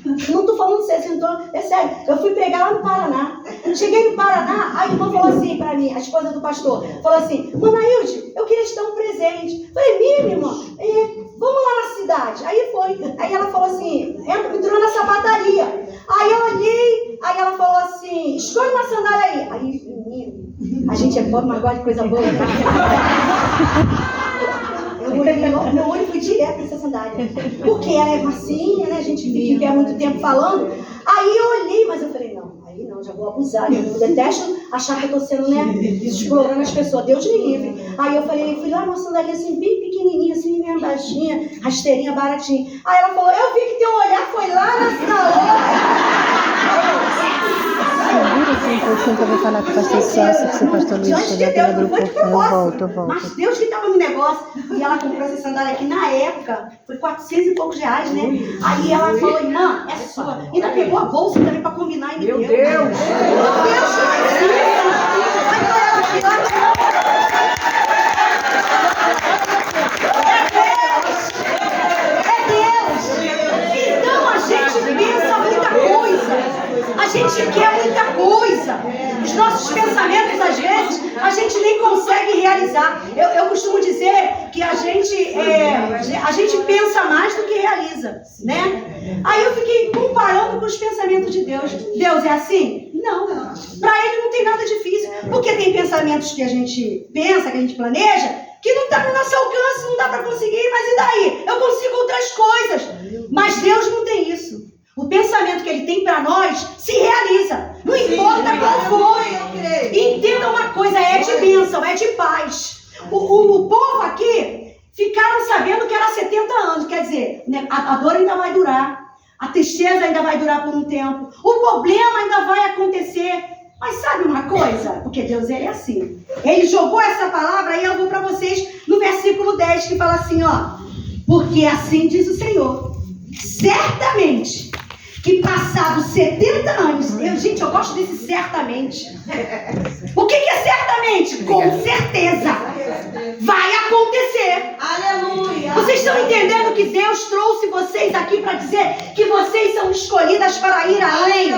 Não estou falando sério, é sério. Eu fui pregar lá no Paraná. Cheguei no Paraná, a irmã falou assim para mim, a esposa do pastor, falou assim, Manaílde, eu queria te dar um presente. Falei, minha irmã, vamos lá na cidade. Aí foi. Aí ela falou assim, uma sandália aí. Aí, menino, a gente é pobre, mas gosta de coisa boa, né? Meu olho foi direto nessa sandália. Porque ela é massinha, né? A gente fica em pé muito tempo falando. Aí eu olhei, mas eu falei, não, aí não, já vou abusar. Eu detesto achar que eu tô sendo, né, explorando as pessoas. Deus me livre. Aí eu falei, fui lá numa sandália assim, bem pequenininha, assim, bem baixinha, rasteirinha, baratinha. Aí ela falou, eu vi que teu olhar foi lá na loja. Segura assim um pouquinho pra eu falar com o pastor Celso, que o pastor Luiz Diante de chegou Deus, aqui não no foi de grupo. Eu propósito. volto. Mas Deus que estava no negócio. E ela comprou essa sandália aqui na época, foi 400 e poucos reais, né? Aí ela falou, irmã, é sua. Ainda pegou a bolsa também pra combinar e me deu. Meu Deus! Meu Deus, é Deus! Então a gente pensa muita coisa. A gente quer muita coisa. Os nossos pensamentos, às vezes, a gente nem consegue realizar. Eu costumo dizer que a gente pensa mais do que realiza, né? Aí eu fiquei comparando com os pensamentos de Deus. Deus é assim? Não. Para Ele não tem nada difícil. Porque tem pensamentos que a gente pensa, que a gente planeja, que não está no nosso alcance, não dá para conseguir, mas e daí? Eu consigo outras coisas. Mas Deus não tem isso. O pensamento que Ele tem para nós se realiza. Não importa qual for. Entenda uma coisa, é de bênção, é de paz. O povo aqui ficaram sabendo que era 70 anos. Quer dizer, né, a dor ainda vai durar. A tristeza ainda vai durar por um tempo. O problema ainda vai acontecer. Mas sabe uma coisa? Porque Deus, Ele é assim. Ele jogou essa palavra e eu vou para vocês no versículo 10 que fala assim, ó. Porque assim diz o Senhor. Certamente que passados 70 anos, gente, eu gosto desse certamente. O que é certamente? Com certeza vai acontecer. Aleluia. Vocês estão entendendo que Deus trouxe vocês aqui para dizer que vocês são escolhidas para ir além?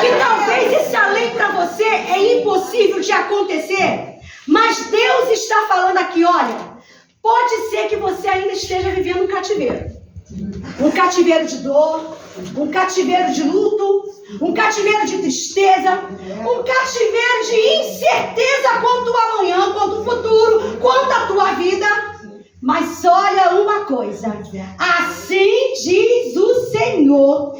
Que talvez esse além para você é impossível de acontecer. Mas Deus está falando aqui, olha, pode ser que você ainda esteja vivendo um cativeiro. Um cativeiro de dor, um cativeiro de luto, um cativeiro de tristeza, um cativeiro de incerteza quanto ao amanhã, quanto ao futuro, quanto à tua vida. Mas olha uma coisa, assim diz o Senhor,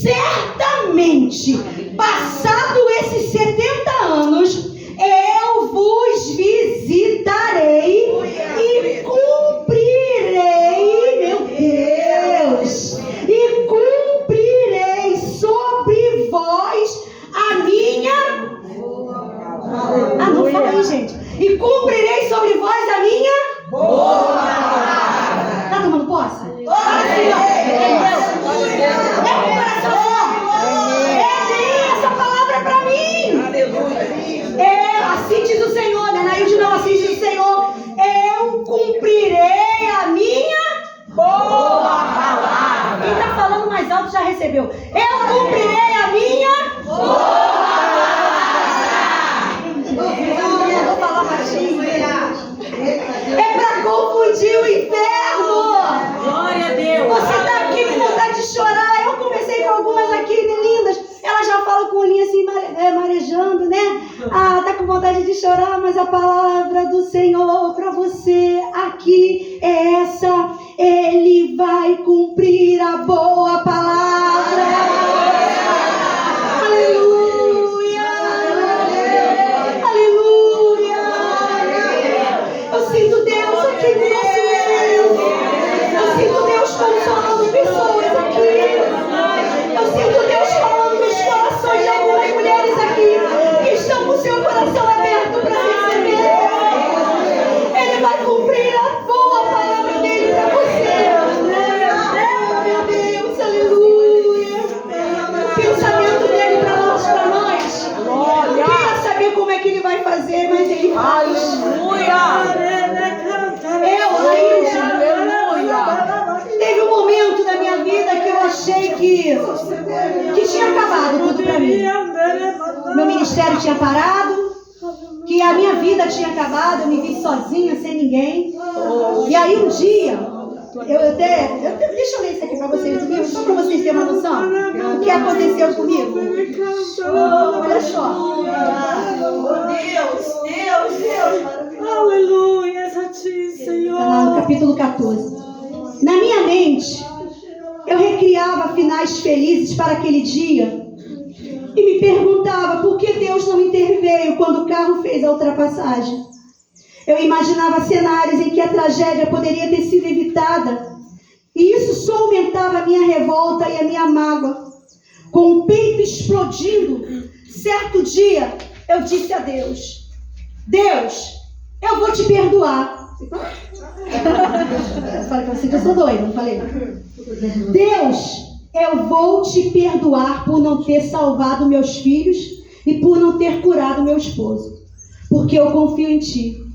certamente, passado esses 70 anos, eu vos visitarei e cumprirei, meu Deus, e cumprirei sobre vós a minha... Ah, não fala aí, gente. E cumprirei sobre vós a minha... Tá tomando posse? Essa palavra é pra mim. Assim diz o Senhor, né? Nailde não, assim diz o Senhor. Eu cumprirei a minha boa palavra. Quem tá falando mais alto já recebeu. Eu cumprirei a minha boa palavra. Eu vou falar baixinho. É pra confundir o inferno. Glória a Deus. Você tá aqui com vontade de chorar. Eu conversei com algumas aqui, lindas. Elas já falam com o olhinho assim, marejando, né? Ah, tá com vontade de chorar, mas a palavra do Senhor para você aqui é essa. Ele vai cumprir a boa palavra. Aleluia. Aleluia. Eu sinto Deus aqui no nosso meio. Eu sinto Deus consolando pessoas aqui. Eu sinto Deus falando nos corações de algumas mulheres aqui que estão com o seu coração aberto para receber. Ele vai cumprir a boa palavra dele para você. Meu Deus, aleluia. O pensamento dele para nós. Eu queria saber como é que ele vai fazer, mas ele faz. Teve um momento da minha vida que eu achei que tinha acabado tudo para mim. Meu ministério tinha parado, que a minha vida tinha acabado, eu me vi sozinha, sem ninguém. E aí um dia, Deixa eu ler isso aqui para vocês, viu? Só para vocês terem uma noção do que aconteceu comigo. Olha só. Deus. Aleluia, a ti, Senhor. Está lá no capítulo 14. Na minha mente, eu recriava finais felizes para aquele dia e me perguntava por que Deus não interveio quando o carro fez a ultrapassagem. Eu imaginava cenários em que a tragédia poderia ter sido evitada, e isso só aumentava a minha revolta e a minha mágoa. Com o peito explodindo, certo dia eu disse a Deus: Deus, eu vou te perdoar. Eu falei para você que eu sou doida, não falei? Deus, eu vou te perdoar por não ter salvado meus filhos e por não ter curado meu esposo, porque eu confio em ti.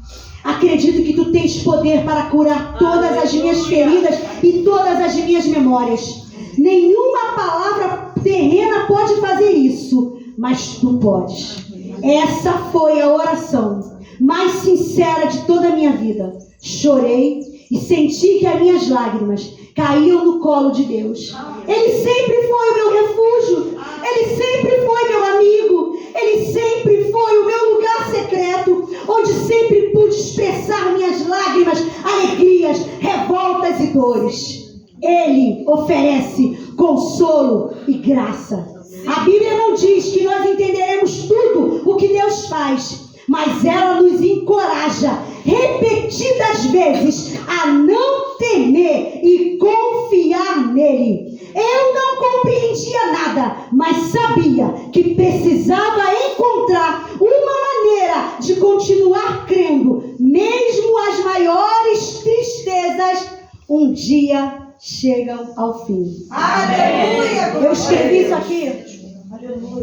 Acredito que tu tens poder para curar todas as minhas feridas e todas as minhas memórias. Nenhuma palavra terrena pode fazer isso, mas tu podes. Essa foi a oração mais sincera de toda a minha vida. Chorei e senti que as minhas lágrimas caíam no colo de Deus. Ele sempre foi o meu refúgio. Ele sempre foi meu amigo. Ele sempre foi o meu lugar secreto, onde sempre pude expressar minhas lágrimas, alegrias, revoltas e dores. Ele oferece consolo e graça. A Bíblia não diz que nós entenderemos tudo o que Deus faz, mas ela nos encoraja repetidas vezes a não temer e confiar nele. Eu não compreendia nada, mas sabia que precisava encontrar uma maneira de continuar crendo, mesmo as maiores tristezas um dia chegam ao fim. Aleluia! Eu escrevi isso aqui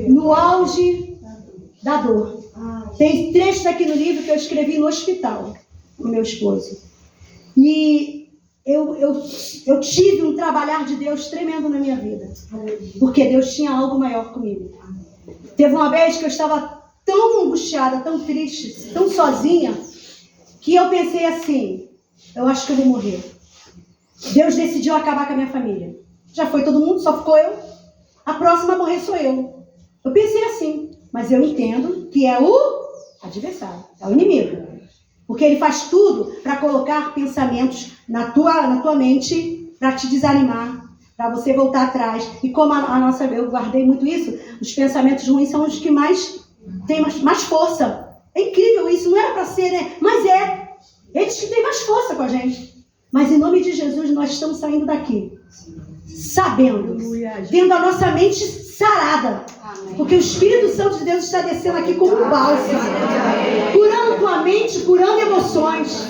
no auge da dor. Tem trechos aqui no livro que eu escrevi no hospital com meu esposo. E eu tive um trabalhar de Deus tremendo na minha vida, porque Deus tinha algo maior comigo. Teve uma vez que eu estava tão angustiada, tão triste, tão sozinha, que eu pensei assim: eu acho que eu vou morrer. Deus decidiu acabar com a minha família. Já foi todo mundo, só ficou eu. A próxima a morrer sou eu. Eu pensei assim, mas eu entendo que é o adversário, é o inimigo. Porque ele faz tudo para colocar pensamentos na tua mente, para te desanimar, para você voltar atrás. E como eu guardei muito isso, os pensamentos ruins são os que mais têm mais força. É incrível isso, não era para ser, né? Mas é. Eles que têm mais força com a gente. Mas em nome de Jesus nós estamos saindo daqui, sabendo, tendo a nossa mente sarada. Porque o Espírito Santo de Deus está descendo aqui como um bálsamo, curando tua mente, curando emoções.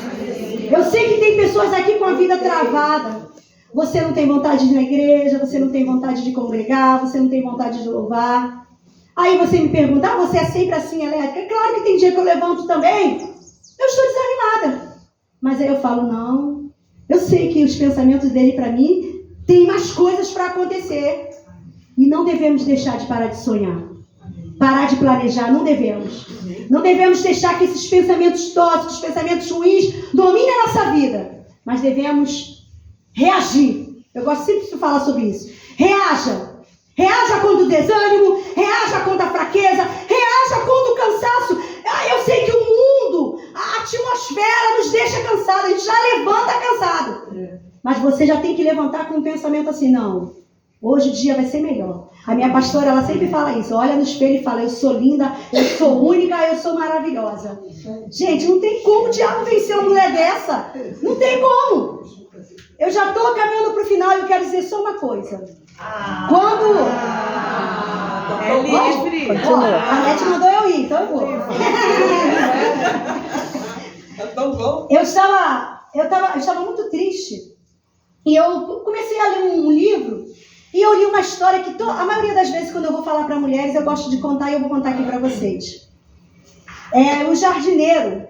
Eu sei que tem pessoas aqui com a vida travada. Você não tem vontade de ir na igreja, você não tem vontade de congregar, você não tem vontade de louvar. Aí você me pergunta: você é sempre assim, elétrica? É claro que tem dia que eu levanto também, eu estou desanimada. Mas aí eu falo: não, eu sei que os pensamentos dele para mim tem mais coisas para acontecer. E não devemos deixar de parar de sonhar, parar de planejar, não devemos. Não devemos deixar que esses pensamentos tóxicos, pensamentos ruins, dominem a nossa vida. Mas devemos reagir. Eu gosto sempre de falar sobre isso. Reaja. Reaja contra o desânimo, reaja contra a fraqueza, reaja contra o cansaço. Eu sei que o mundo, a atmosfera nos deixa cansados, a gente já levanta cansado. Mas você já tem que levantar com um pensamento assim: não, hoje o dia vai ser melhor. A minha pastora, ela sempre fala isso: olha no espelho e fala: eu sou linda, eu sou única, eu sou maravilhosa. Gente, não tem como o diabo vencer uma mulher dessa. Não tem como. Eu já estou caminhando para o final e eu quero dizer só uma coisa. Quando... É livre. Continua. A Nete mandou eu ir, então eu vou. Eu estava muito triste. E eu comecei a ler um livro. E eu li uma história que a maioria das vezes, quando eu vou falar para mulheres, eu gosto de contar, e eu vou contar aqui para vocês. É o jardineiro.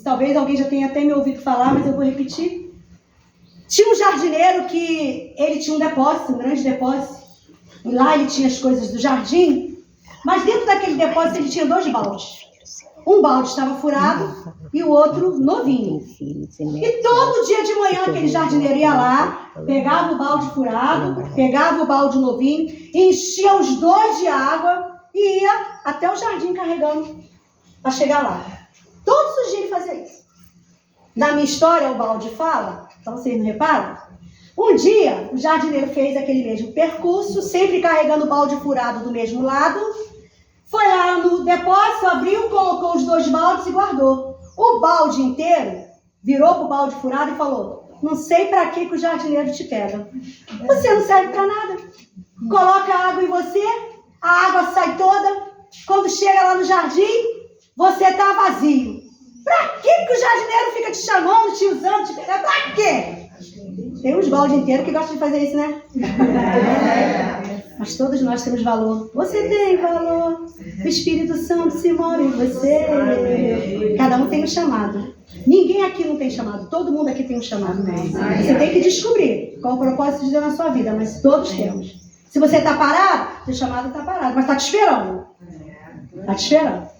Talvez alguém já tenha até me ouvido falar, mas eu vou repetir. Tinha um jardineiro que ele tinha um depósito, um grande depósito. E lá ele tinha as coisas do jardim. Mas dentro daquele depósito ele tinha 2 baldes. Um balde estava furado e o outro novinho. E todo dia de manhã manhã aquele jardineiro ia lá, pegava o balde furado, pegava o balde novinho, enchia os dois de água e ia até o jardim carregando para chegar lá. Todos os dias ele fazia isso. Na minha história, o balde fala, então vocês não reparam? Um dia, o jardineiro fez aquele mesmo percurso, sempre carregando o balde furado do mesmo lado, foi lá no depósito, abriu, colocou os dois baldes e guardou. O balde inteiro virou para o balde furado e falou: não sei para que o jardineiro te pega. Você não serve para nada. Coloca água em você, a água sai toda. Quando chega lá no jardim, você está vazio. Para que o jardineiro fica te chamando, te usando, te pegando? Para quê? Tem uns baldes inteiros que gostam de fazer isso, né? Mas todos nós temos valor. Você tem valor. O Espírito Santo se move em você. Cada um tem um chamado. Ninguém aqui não tem chamado. Todo mundo aqui tem um chamado. Você tem que descobrir qual o propósito de Deus na sua vida. Mas todos temos. Se você está parado, seu chamado está parado. Mas está te esperando. Está te esperando.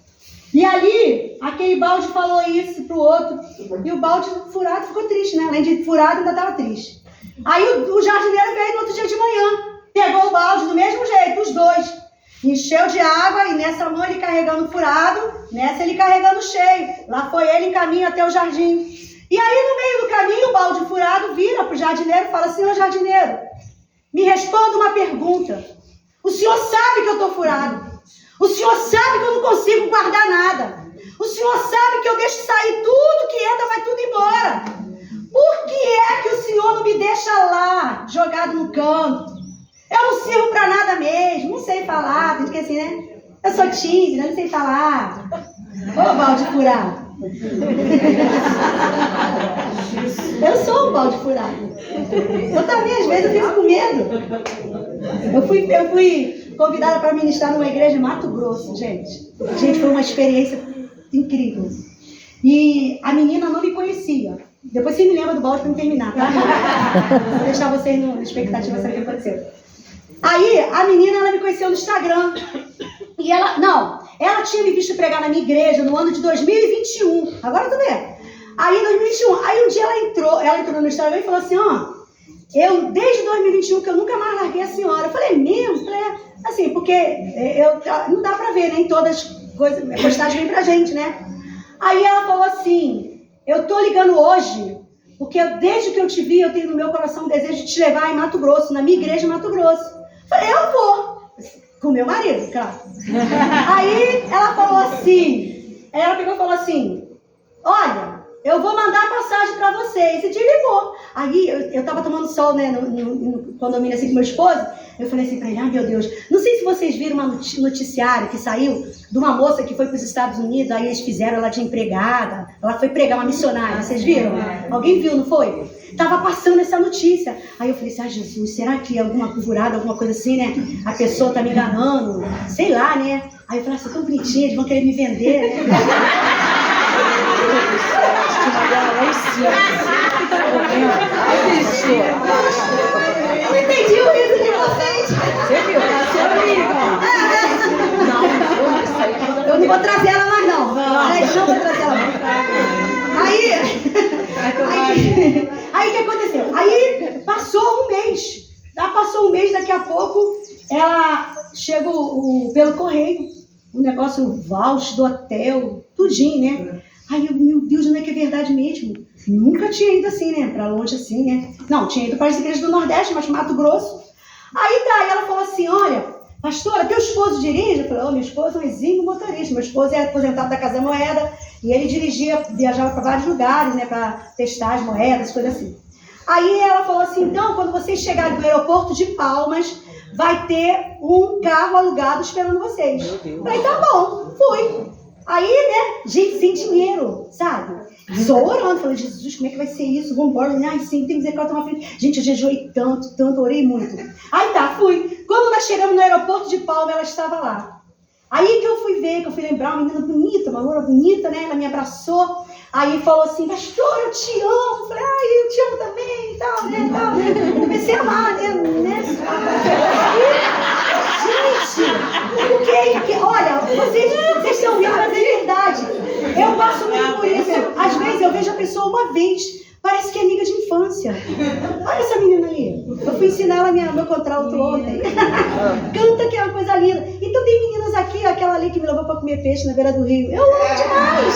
E ali, aquele balde falou isso pro outro. E o balde furado ficou triste, né? Além de furado, ainda estava triste. Aí o jardineiro veio no outro dia de manhã. Pegou o balde do mesmo jeito, os dois. Encheu de água e nessa mão ele carregando furado, nessa ele carregando cheio. Lá foi ele em caminho até o jardim. E aí no meio do caminho o balde furado vira pro jardineiro e fala: senhor jardineiro, me responda uma pergunta. O senhor sabe que eu estou furado. O senhor sabe que eu não consigo guardar nada. O senhor sabe que eu deixo sair tudo que entra, vai tudo embora. Por que é que o senhor não me deixa lá, jogado no canto? Eu não sirvo para nada mesmo, não sei falar, tem que assim, né? Eu sou tímida, não sei falar. Ô, balde furado. Eu sou um balde furado. Eu também, às vezes, eu fico com medo. Eu fui convidada para ministrar numa igreja em Mato Grosso, gente. Gente, foi uma experiência incrível. E a menina não me conhecia. Depois você me lembra do balde para me terminar, tá? Vou deixar vocês na expectativa saber o que aconteceu. Aí, a menina, ela me conheceu no Instagram. E ela tinha me visto pregar na minha igreja no ano de 2021. Agora tu vê. Aí, em 2021, aí um dia ela entrou no Instagram e falou assim: eu, desde 2021, que eu nunca mais larguei a senhora. Eu falei: mesmo? Falei, assim, porque não dá pra ver, nem todas as coisas, postagens vêm pra gente, né? Aí ela falou assim: eu tô ligando hoje, porque desde que eu te vi, eu tenho no meu coração um desejo de te levar em Mato Grosso, na minha igreja em Mato Grosso. Eu falei: eu vou. Com meu marido, claro. Aí ela falou assim, ela pegou e falou assim: olha, eu vou mandar passagem pra vocês. E te ligou. Aí eu tava tomando sol, né, no condomínio assim com meu esposo. Eu falei assim pra ele: meu Deus, não sei se vocês viram uma noticiário que saiu de uma moça que foi para os Estados Unidos, aí eles fizeram ela de empregada, ela foi pregar, uma missionária, vocês viram? Alguém viu, não foi? Tava passando essa notícia. Aí eu falei assim: Jesus, será que é alguma furada, alguma coisa assim, né? A pessoa tá me enganando, sei lá, né? Aí eu falei assim: tão bonitinha, eles vão querer me vender, né? Eu não entendi o riso de vocês. Você viu? Eu não vou trazer ela mais, não. Não vou trazer ela mais. Aí o que aconteceu? Aí passou um mês. Passou um mês, daqui a pouco ela chega pelo correio, o negócio, o voucher do hotel, tudinho, né? Aí eu, meu Deus, não é que é verdade mesmo? Nunca tinha ido assim, né? Pra longe assim, né? Não, tinha ido para as igrejas do Nordeste, mas Mato Grosso. Aí ela falou assim: olha, pastora, teu esposo dirige? Eu falei: meu esposo é um exímio motorista. Meu esposo é aposentado da Casa Moeda e ele viajava para vários lugares, né? Para testar as moedas, coisas assim. Aí ela falou assim: então, quando vocês chegarem no aeroporto de Palmas, vai ter um carro alugado esperando vocês. Eu falei: tá bom, fui. Aí, né, gente sem dinheiro, sabe? Só orando, falei: Jesus, como é que vai ser isso? Vamos embora. Ai, sim, tem misericórdia na frente. Gente, eu jejuei tanto, orei muito. Aí tá, fui. Quando nós chegamos no aeroporto de Palma, ela estava lá. Aí que eu fui ver, que eu fui lembrar, uma menina bonita, uma loura bonita, né? Ela me abraçou. Aí falou assim: pastor, eu te amo. Eu falei: ai, eu te amo também, e tal, né? Eu comecei a amar, né? Gente, porque, olha, vocês estão vendo, mas é verdade. Eu passo muito por isso. Às vezes eu vejo a pessoa uma vez, parece que é amiga de infância. Lúcia. Olha essa menina ali. Eu fui ensinar ela meu contralto ontem. Canta que é uma coisa linda. Então tem meninas aqui, aquela ali que me levou para comer peixe na beira do rio. Eu amo demais.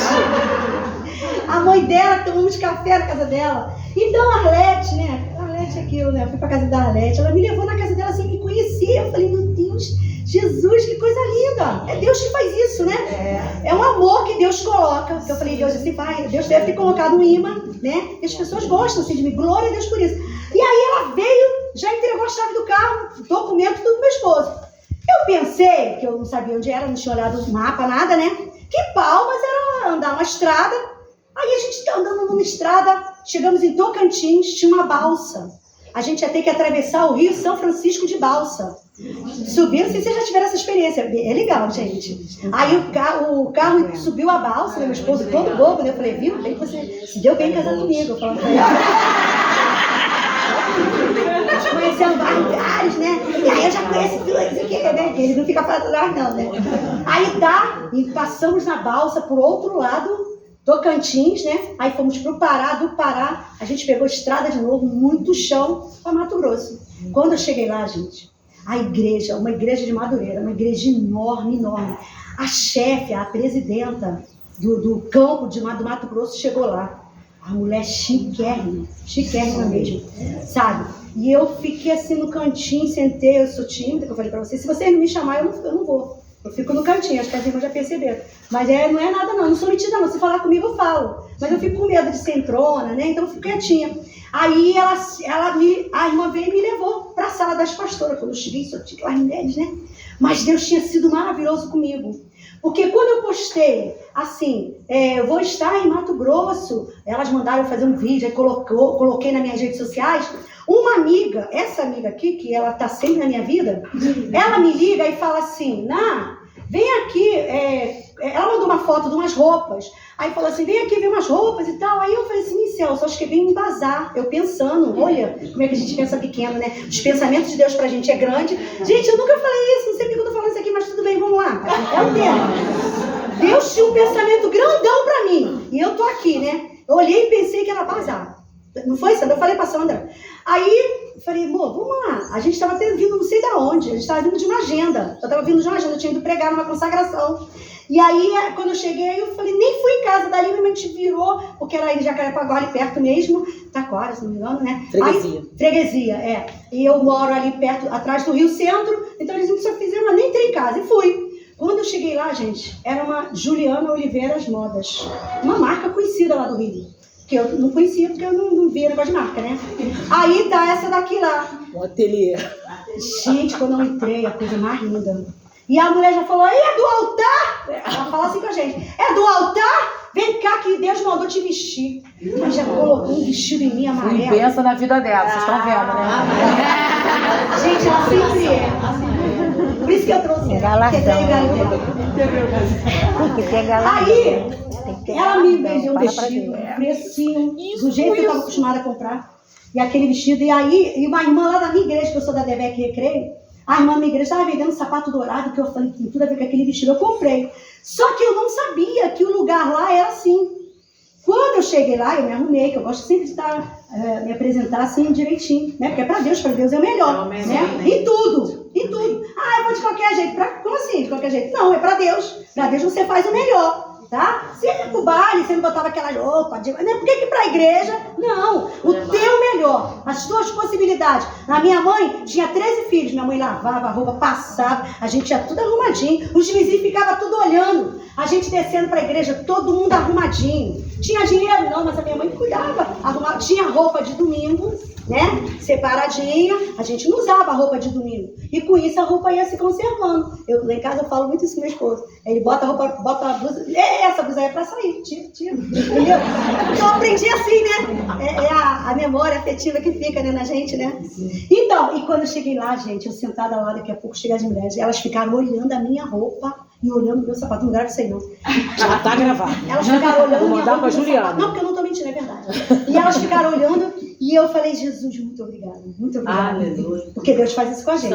A mãe dela, que tomamos café na casa dela. Então a Arlete, né? A Arlete é aquilo, né? Eu fui pra casa da Arlete. Ela me levou na casa dela sem me conhecer. Eu falei, meu Deus, Jesus, que coisa linda. É Deus que faz isso, né? É um amor que Deus coloca. Que eu falei, Deus, assim, vai. Deus deve ter colocado um imã, né? E as pessoas gostam assim de mim. Glória a Deus por isso. E aí ela veio, já entregou a chave do carro, documento, tudo pro meu esposo. Eu pensei, que eu não sabia onde era, não tinha olhado o mapa, nada, né? Que Palmas era andar uma estrada. Aí a gente está andando numa estrada, chegamos em Tocantins, tinha uma balsa. A gente ia ter que atravessar o Rio São Francisco de balsa. Subir, não sei se vocês já tiveram essa experiência. É legal, gente. Aí o carro subiu a balsa, né? Meu esposo todo bobo, né? Eu falei, viu? Bem que você se deu bem casado comigo. Eu falei, nós conhecemos vários lugares, né? E aí eu já conheço tudo isso aqui, né? Que ele não fica para trás, não, né? Aí tá, e passamos na balsa por outro lado, Tocantins, né? Aí fomos pro Pará, do Pará, a gente pegou estrada de novo, muito chão, para Mato Grosso. Quando eu cheguei lá, gente, a igreja, uma igreja de Madureira, uma igreja enorme, enorme. A chefe, a presidenta do campo do Mato Grosso chegou lá. A mulher chiquérrima mesmo, sabe? E eu fiquei assim no cantinho, sentei, eu sou tímida, que eu falei pra vocês, se vocês não me chamarem, eu não vou. Eu fico no cantinho, acho que as irmãs já perceberam. Mas não é nada não, eu não sou metida não, se falar comigo eu falo. Mas eu fico com medo de ser entrona, né? Então eu fico quietinha. Aí a irmã veio e me levou para a sala das pastoras. Quando eu cheguei, só tinha aquelas mulheres, né? Mas Deus tinha sido maravilhoso comigo. Porque quando eu postei, assim, eu vou estar em Mato Grosso, elas mandaram eu fazer um vídeo, aí coloquei nas minhas redes sociais. Uma amiga, essa amiga aqui, que ela tá sempre na minha vida, ela me liga e fala assim, Ná, vem aqui, ela mandou uma foto de umas roupas, aí falou assim, vem aqui ver umas roupas e tal. Aí eu falei assim, Celso, acho que vem embasar. Eu pensando, olha como é que a gente pensa pequeno, né? Os pensamentos de Deus pra gente é grande. Gente, eu nunca falei isso, não sei porque eu tô falando isso aqui, mas tudo bem, vamos lá. É o tema. Deus tinha um pensamento grandão pra mim, e eu tô aqui, né? Eu olhei e pensei que era bazar. Não foi, Sandra? Eu falei pra Sandra. Aí, eu falei, amor, vamos lá. A gente estava vindo não sei de onde. A gente estava vindo de uma agenda. Eu estava vindo de uma agenda, eu tinha ido pregar numa consagração. E aí, quando eu cheguei, eu falei, nem fui em casa. Dali, a gente virou, porque era em Jacarepaguá, ali perto mesmo. Taquara, se não me engano, né? Freguesia. Freguesia, é. E eu moro ali perto, atrás do Rio Centro. Então, eles não fizeram, nem entrei em casa. E fui. Quando eu cheguei lá, gente, era uma Juliana Oliveiras Modas. Uma marca conhecida lá do Rio. Que eu não conhecia, porque eu não via negócio de marca, né? Aí tá essa daqui lá. Um ateliê. Gente, quando eu entrei, a coisa mais linda. E a mulher já falou, é do altar? Ela fala assim com a gente, é do altar? Vem cá que Deus mandou te vestir. Ela já colocou um vestido em mim amarelo. E pensa na vida dela, vocês estão vendo, né? Gente, ela sempre é. Por isso que eu trouxe ela. Porque tem galardão. Aí, ela me vendeu um vestido, precinho, do jeito que eu estava acostumada a comprar. E aquele vestido, e aí, uma irmã lá da minha igreja, que eu sou da Devec Recreio, a irmã da minha igreja estava vendendo um sapato dourado, que eu falei, tem tudo a ver com aquele vestido, eu comprei. Só que eu não sabia que o lugar lá era assim. Quando eu cheguei lá, eu me arrumei, que eu gosto sempre de me apresentar assim direitinho, né? Porque é pra Deus é o melhor, né? Em tudo. Ah, eu vou de qualquer jeito. Como assim, de qualquer jeito? Não, é pra Deus. Pra Deus você faz o melhor. Tá? Se ele pro baile, você não botava aquela roupa, né? Por que pra igreja? Não, o teu melhor, as tuas possibilidades. A minha mãe tinha 13 filhos, minha mãe lavava a roupa, passava, a gente ia tudo arrumadinho, os vizinhos ficavam tudo olhando, a gente descendo pra igreja, todo mundo arrumadinho. Tinha dinheiro? Não, mas a minha mãe cuidava, tinha roupa de domingo, né? Separadinha, a gente não usava a roupa de domingo. E com isso a roupa ia se conservando. Lá em casa eu falo muito isso com meu esposo. Ele bota a roupa, bota a blusa, essa blusa aí é pra sair, tira, entendeu? Então eu aprendi assim, né? É a memória afetiva que fica, né, na gente, né? Então, e quando eu cheguei lá, gente, eu sentada lá, daqui a pouco chega as mulheres, elas ficaram olhando a minha roupa e olhando o meu sapato. Não grava isso aí, não. Já tá gravado. Elas ficaram olhando Vou minha mandar roupa. pra Juliana. Não, porque eu não tô mentindo, é verdade. E elas ficaram olhando e eu falei, Jesus, muito obrigada. Muito obrigada. Aleluia. Porque Deus faz isso com a gente.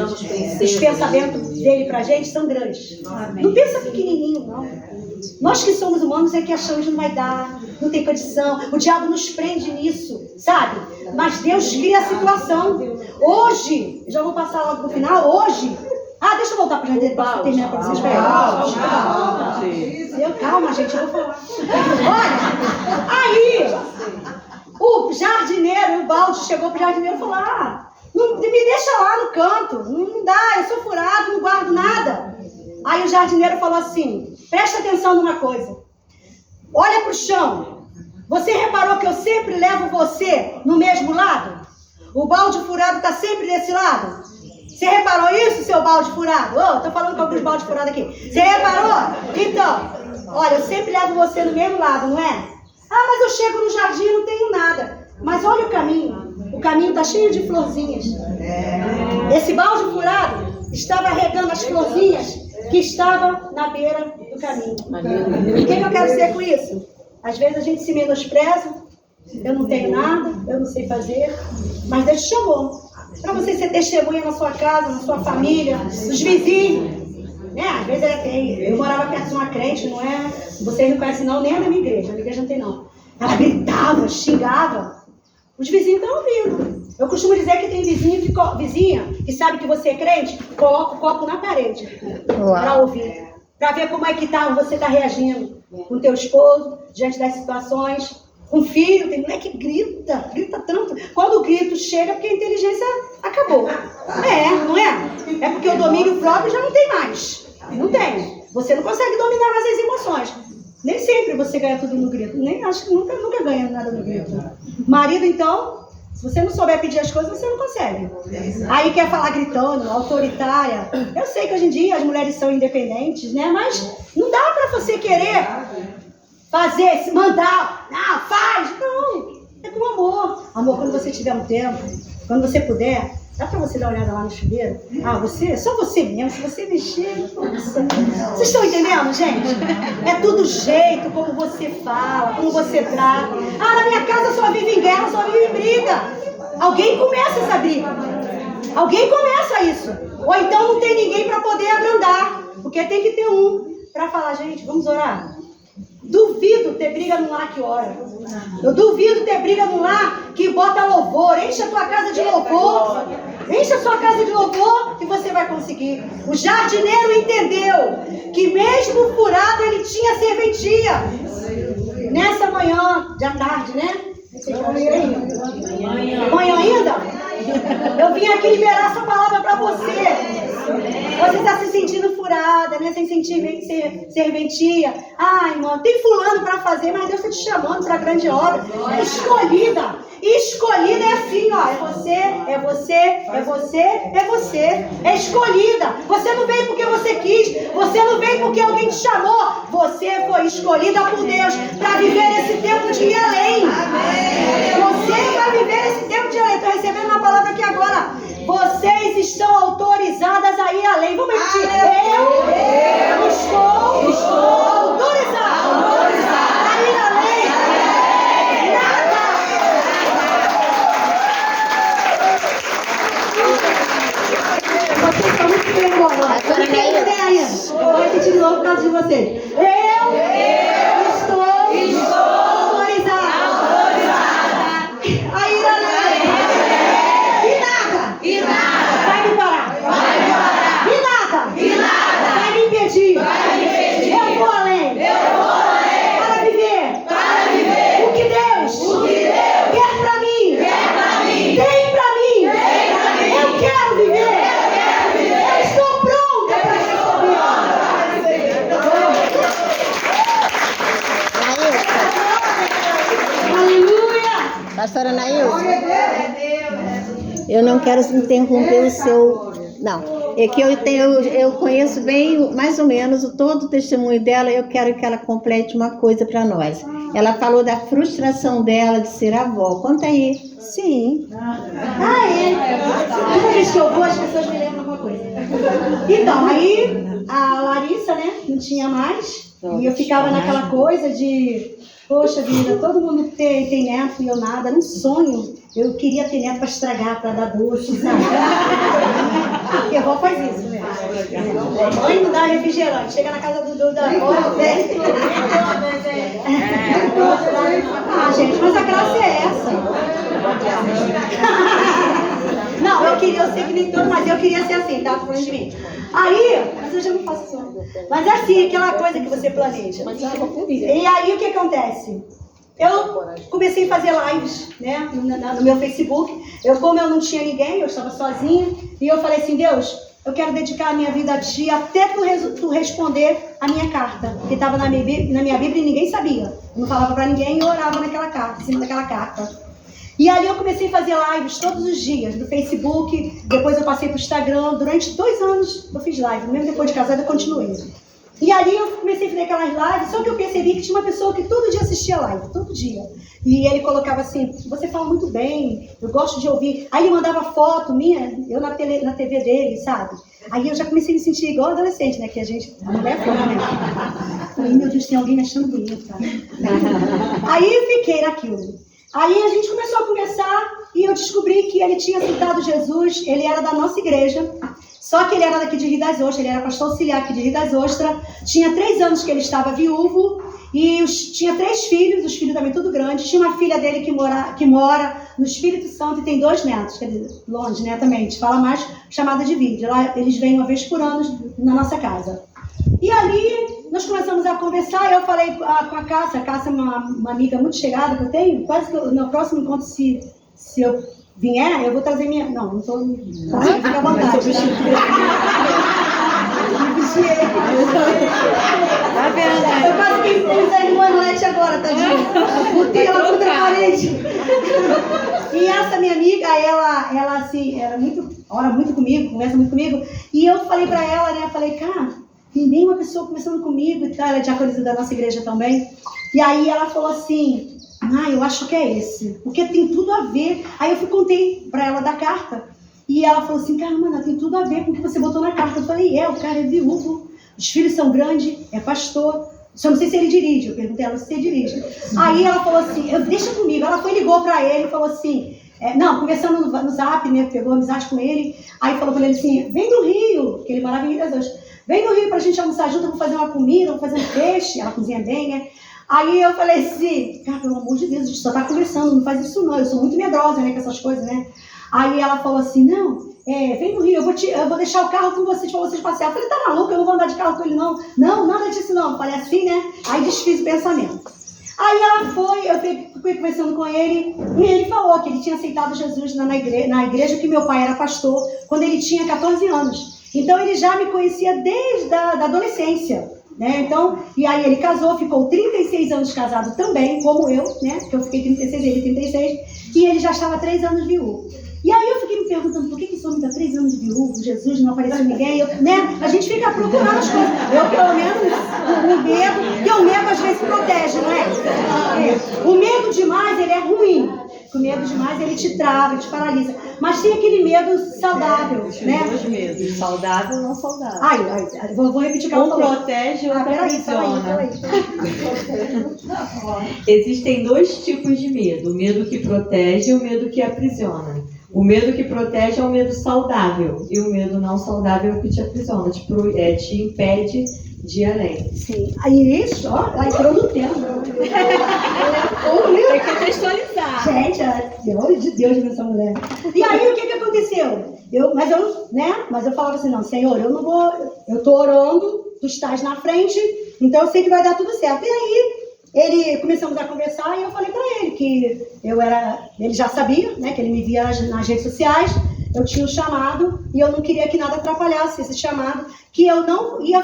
Os pensamentos dele pra gente são grandes. Não pensa pequenininho, não. Nós que somos humanos é que achamos que não vai dar. não tem condição. O diabo nos prende nisso, sabe? Mas Deus cria a situação. Hoje, já vou passar logo pro final, hoje... Ah, deixa eu voltar para o jardineiro para terminar para vocês verem. Calma, gente, eu vou falar. Olha, aí, o jardineiro, o balde, chegou pro jardineiro e falou, não, me deixa lá no canto, não dá, eu sou furado, não guardo nada. Aí o jardineiro falou assim, presta atenção numa coisa, olha pro chão, você reparou que eu sempre levo você no mesmo lado? O balde furado está sempre desse lado? Você reparou isso, seu balde furado? Tô falando com alguns baldes furados aqui. Você reparou? Então, olha, eu sempre levo você no mesmo lado, não é? Mas eu chego no jardim e não tenho nada. Mas olha o caminho. O caminho está cheio de florzinhas. Esse balde furado estava regando as florzinhas que estavam na beira do caminho. E o que eu quero dizer com isso? Às vezes a gente se menospreza. Eu não tenho nada, eu não sei fazer. Mas Deus te chamou para você ser testemunha na sua casa, na sua família, nos vizinhos. Às vezes eu morava perto de uma crente, não é? Vocês não conhecem não, nem a da minha igreja não tem não. Ela gritava, xingava. Os vizinhos estão ouvindo. Eu costumo dizer que tem vizinha que sabe que você é crente, coloca o copo na parede para ouvir. Para ver como é que você está reagindo com o teu esposo, diante das situações. Um filho, tem mulher que grita tanto. Quando o grito chega, porque a inteligência acabou. Não é? É porque o domínio próprio já não tem mais. Não tem. Você não consegue dominar mais as emoções. Nem sempre você ganha tudo no grito. Acho que nunca ganha nada no grito. Marido, então, se você não souber pedir as coisas, você não consegue. Aí quer falar gritando, autoritária. Eu sei que hoje em dia as mulheres são independentes, né? Mas não dá pra você querer fazer, mandar, faz, não, é com amor. Amor, quando você tiver um tempo, quando você puder, dá pra você dar uma olhada lá no chuveiro? Só você mesmo, se você mexer, nossa. Vocês estão entendendo, gente? É tudo jeito, como você fala, como você trata. Na minha casa só vive em guerra, só vive em briga. Alguém começa essa briga. Alguém começa isso. Ou então não tem ninguém pra poder abrandar, porque tem que ter um pra falar, gente, vamos orar. Duvido ter briga no lar que ora. Eu duvido ter briga no lar que bota louvor. Enche a tua casa de louvor. Enche a sua casa de louvor que você vai conseguir. O jardineiro entendeu que mesmo furado ele tinha serventia. Nessa manhã, de tarde, né? Não sei que hora é ainda. Manhã ainda? Eu vim aqui liberar essa palavra para você. Você está se sentindo furada, né? Sem sentir serventia. Irmã, tem fulano para fazer, mas Deus está te chamando para a grande obra. Escolhida. Escolhida é assim, ó. É você, é você, é você, é você. É escolhida. Você não veio porque você quis. Você não veio porque alguém te chamou. Você foi escolhida por Deus para viver esse tempo de ir além. Você vai viver esse tempo de ir além. Estou recebendo uma palavra aqui agora. Vocês estão autorizadas a ir além. Vamos repetir. Eu estou autorizada a ir além. Nada. Vocês estão muito bem agora. Vou repetir de novo por causa de vocês. Eu estou autorizada a ir além. E nada vai me parar. E nada vai me impedir. Eu vou além. Para viver o que Deus quer pra mim. Tem pra mim. Eu quero viver. Eu estou pronta para viver. Aleluia. Pastora Anaílson, eu não quero interromper o seu... Não, é que eu conheço bem, mais ou menos, todo o testemunho dela. Eu quero que ela complete uma coisa para nós. Ela falou da frustração dela de ser avó. Conta aí. Sim. Toda vez que eu vou, as pessoas me lembram alguma coisa. Então, aí a Larissa, né, não tinha mais. E eu ficava naquela coisa de... Poxa vida, todo mundo tem neto e eu nada. Era um sonho Eu queria ter neto para estragar, para dar doce, sabe? Porque a avó faz isso, né? Mãe não dá refrigerante. Chega na casa da avó, vem. Ah, gente, mas a graça é essa. Não, eu sei que nem todo, mas eu queria ser assim, tá? Falando de mim. Aí, mas eu já não faço isso. Mas é assim, aquela coisa que você planeja. E aí, o que acontece? Eu comecei a fazer lives, né, no meu Facebook. Como eu não tinha ninguém, eu estava sozinha. E eu falei assim, Deus, eu quero dedicar a minha vida a Ti até tu responder a minha carta. Que estava na minha Bíblia e ninguém sabia. Eu não falava para ninguém e eu orava naquela carta, em cima daquela carta. E ali eu comecei a fazer lives todos os dias, no Facebook. Depois eu passei para o Instagram. Durante 2 anos eu fiz live. Mesmo depois de casada eu continuei. E ali eu comecei a fazer aquelas lives, só que eu percebi que tinha uma pessoa que todo dia assistia live, todo dia. E ele colocava assim, você fala muito bem, eu gosto de ouvir. Aí ele mandava foto minha, eu na TV dele, sabe? Aí eu já comecei a me sentir igual adolescente, né? Que a mulher foi, né? Falei, meu Deus, tem alguém me achando bonita. Aí eu fiquei naquilo. Aí a gente começou a conversar e eu descobri que ele tinha aceitado Jesus, ele era da nossa igreja. Só que ele era daqui de Rio das Ostras, ele era pastor auxiliar aqui de Rio das Ostras. Tinha 3 anos que ele estava viúvo e tinha 3 filhos, os filhos também tudo grandes. Tinha uma filha dele que mora no Espírito Santo e tem 2 netos, quer dizer, longe, né, também. A gente fala mais chamada de vídeo. Lá eles vêm uma vez por ano na nossa casa. E ali nós começamos a conversar e eu falei com a Cássia. A Cássia é uma amiga muito chegada que eu tenho. Quase que no próximo encontro, se eu vier, eu vou trazer minha... Não estou... Fica à vontade. Tá vendo? Eu quase que pus a irmã Lete agora, tadinha. Botei ela contra a parede. E essa minha amiga, ela assim, ora muito comigo, conversa muito comigo. E eu falei pra ela, né? Falei, cara, tem bem uma pessoa conversando comigo e tal. Ela é diaconisa da nossa igreja também. E aí ela falou assim... eu acho que é esse, porque tem tudo a ver. Aí eu contei pra ela da carta, e ela falou assim, cara, mano, tem tudo a ver com o que você botou na carta. Eu falei, o cara é viúvo, os filhos são grandes, é pastor, só não sei se ele dirige. Eu perguntei a ela se ele dirige. Aí ela falou assim, deixa comigo. Ela foi, ligou pra ele e falou assim, conversando no Zap, né, pegou amizade com ele. Aí falou pra ele assim, vem do Rio, que ele morava em Rio das Ostras, vem do Rio pra gente almoçar junto, vou fazer uma comida, vou fazer um peixe. Ela cozinha bem, né? Aí eu falei assim, cara, pelo amor de Deus, a gente só tá conversando, não faz isso não, eu sou muito medrosa, né, com essas coisas, né. Aí ela falou assim, não, vem no Rio, eu vou deixar o carro com vocês pra vocês passear. Eu falei, tá maluco, eu não vou andar de carro com ele não. Não, nada disso não. Eu falei assim, né, aí desfiz o pensamento. Aí ela foi, eu fui conversando com ele, e ele falou que ele tinha aceitado Jesus na igreja que meu pai era pastor, quando ele tinha 14 anos. Então ele já me conhecia desde a adolescência. Né? Então, e aí ele casou, ficou 36 anos casado também, como eu, né? Que eu fiquei 36, ele 36, e ele já estava 3 anos viúvo. E aí eu fiquei me perguntando, por que esse homem está 3 anos viúvo, Jesus, não apareceu ninguém, né? A gente fica procurando as coisas. Eu, pelo menos, o medo, porque o medo às vezes protege, não é? O medo demais, ele é ruim. O medo demais, ele te trava, te paralisa. Mas tem aquele medo saudável, né? 2 medos, saudável ou não saudável. Vou repetir o que eu falei. Um protege, outro aprisiona. Peraí. Existem 2 tipos de medo. O medo que protege e o medo que aprisiona. O medo que protege é o medo saudável. E o medo não saudável é o que te aprisiona. Te impede de ir além. Sim. Aí isso, ó, entrou no tempo. Tem que contextualizar. Gente, pelo amor de Deus, essa mulher. E aí, o que aconteceu? Mas eu falava assim, não, Senhor, eu não vou, eu tô orando, tu estás na frente, então eu sei que vai dar tudo certo. E aí, começamos a conversar e eu falei pra ele que ele já sabia, né, que ele me via nas redes sociais, eu tinha um chamado e eu não queria que nada atrapalhasse esse chamado, que eu não ia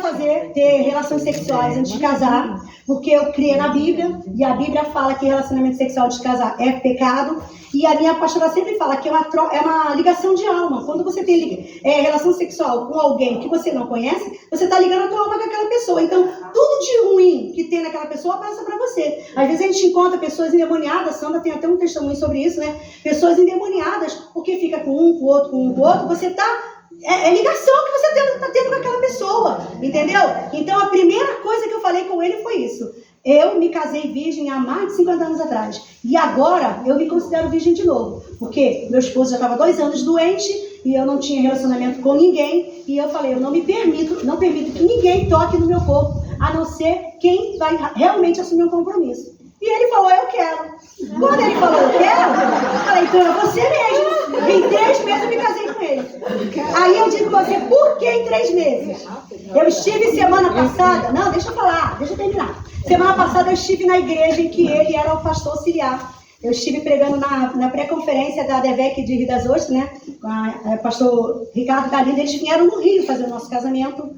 ter relações sexuais antes de casar, porque eu criei na Bíblia, e a Bíblia fala que relacionamento sexual antes de casar é pecado, e a minha pastora sempre fala que é uma ligação de alma. Quando você tem relação sexual com alguém que você não conhece, você está ligando a tua alma com aquela pessoa. Então, tudo de ruim que tem naquela pessoa passa para você. Às vezes a gente encontra pessoas endemoniadas, Sandra tem até um testemunho sobre isso, né? Pessoas endemoniadas, porque fica com um, com o outro, você está... É ligação que você está tendo com aquela pessoa, entendeu? Então, a primeira coisa que eu falei com ele foi isso. Eu me casei virgem há mais de 50 anos atrás. E agora eu me considero virgem de novo. Porque meu esposo já estava 2 anos doente e eu não tinha relacionamento com ninguém. E eu falei, eu não permito que ninguém toque no meu corpo, a não ser quem vai realmente assumir um compromisso. E ele falou, eu quero. Quando ele falou, eu quero, eu falei, então é você mesmo. Em 3 meses eu me casei com ele. Aí eu digo pra você, por que em 3 meses? Eu estive semana passada, não, deixa eu falar, deixa eu terminar. Semana passada eu estive na igreja em que ele era o pastor auxiliar. Eu estive pregando na pré-conferência da DEVEC de Rio das Ostras, né? Com o pastor Ricardo Galindo. Eles vieram no Rio fazer o nosso casamento.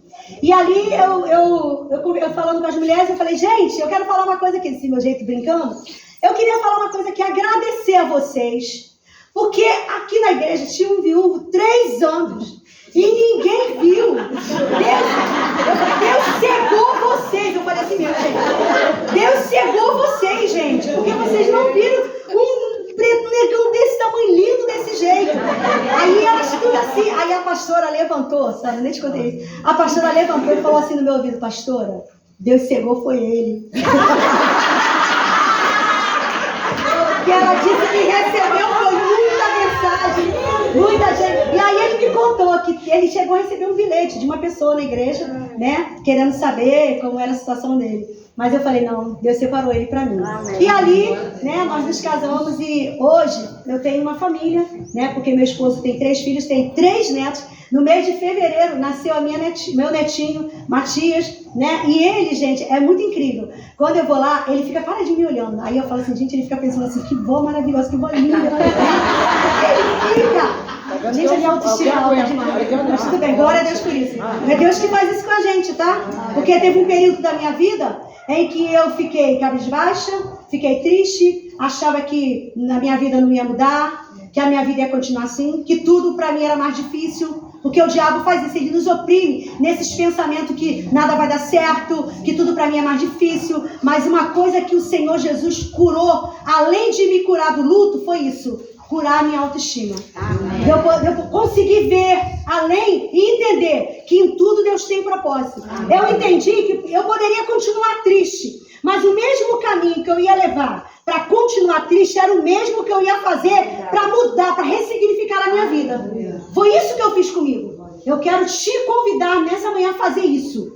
E ali, eu falando com as mulheres, eu falei, gente, eu quero falar uma coisa aqui, desse meu jeito brincando. Eu queria falar uma coisa aqui, agradecer a vocês. Porque aqui na igreja tinha um viúvo 3 anos. E ninguém viu. Deus cegou vocês. Eu falei assim mesmo, gente. Deus cegou vocês, gente. Porque vocês não viram um preto negão desse tamanho, lindo desse jeito. Aí elas tudo assim. Aí a pastora levantou, sabe? Nem te contei isso. A pastora levantou e falou assim no meu ouvido, pastora, Deus cegou foi ele. Que ela disse que recebeu foi muita mensagem. Muita gente. E aí ele me contou que ele chegou a receber um bilhete de uma pessoa na igreja, né? Querendo saber como era a situação dele. Mas eu falei, não, Deus separou ele pra mim. Amém. E ali, né, nós nos casamos e hoje eu tenho uma família, né? Porque meu esposo tem 3 filhos, tem 3 netos. No mês de fevereiro nasceu meu netinho, Matias, né? E ele, gente, é muito incrível. Quando eu vou lá, ele fica paradinho me olhando. Aí eu falo assim, gente, ele fica pensando assim, que boa, maravilhosa, que boa linda. Ele fica. Gente, a minha autoestima é alta demais. Mas tudo bem, glória a Deus por isso. É Deus que faz isso com a gente, tá? Porque teve um período da minha vida em que eu fiquei cabisbaixa, fiquei triste, achava que na minha vida não ia mudar, que a minha vida ia continuar assim, que tudo pra mim era mais difícil. Porque o diabo faz isso, ele nos oprime nesses pensamentos que nada vai dar certo, que tudo para mim é mais difícil. Mas uma coisa que o Senhor Jesus curou, além de me curar do luto, foi isso, curar a minha autoestima. Eu consegui ver além e entender que em tudo Deus tem propósito. Amém. Eu entendi que eu poderia continuar triste, mas o mesmo caminho que eu ia levar para continuar triste era o mesmo que eu ia fazer para mudar, para ressignificar a minha vida. Foi isso que eu fiz comigo. Eu quero te convidar nessa manhã a fazer isso.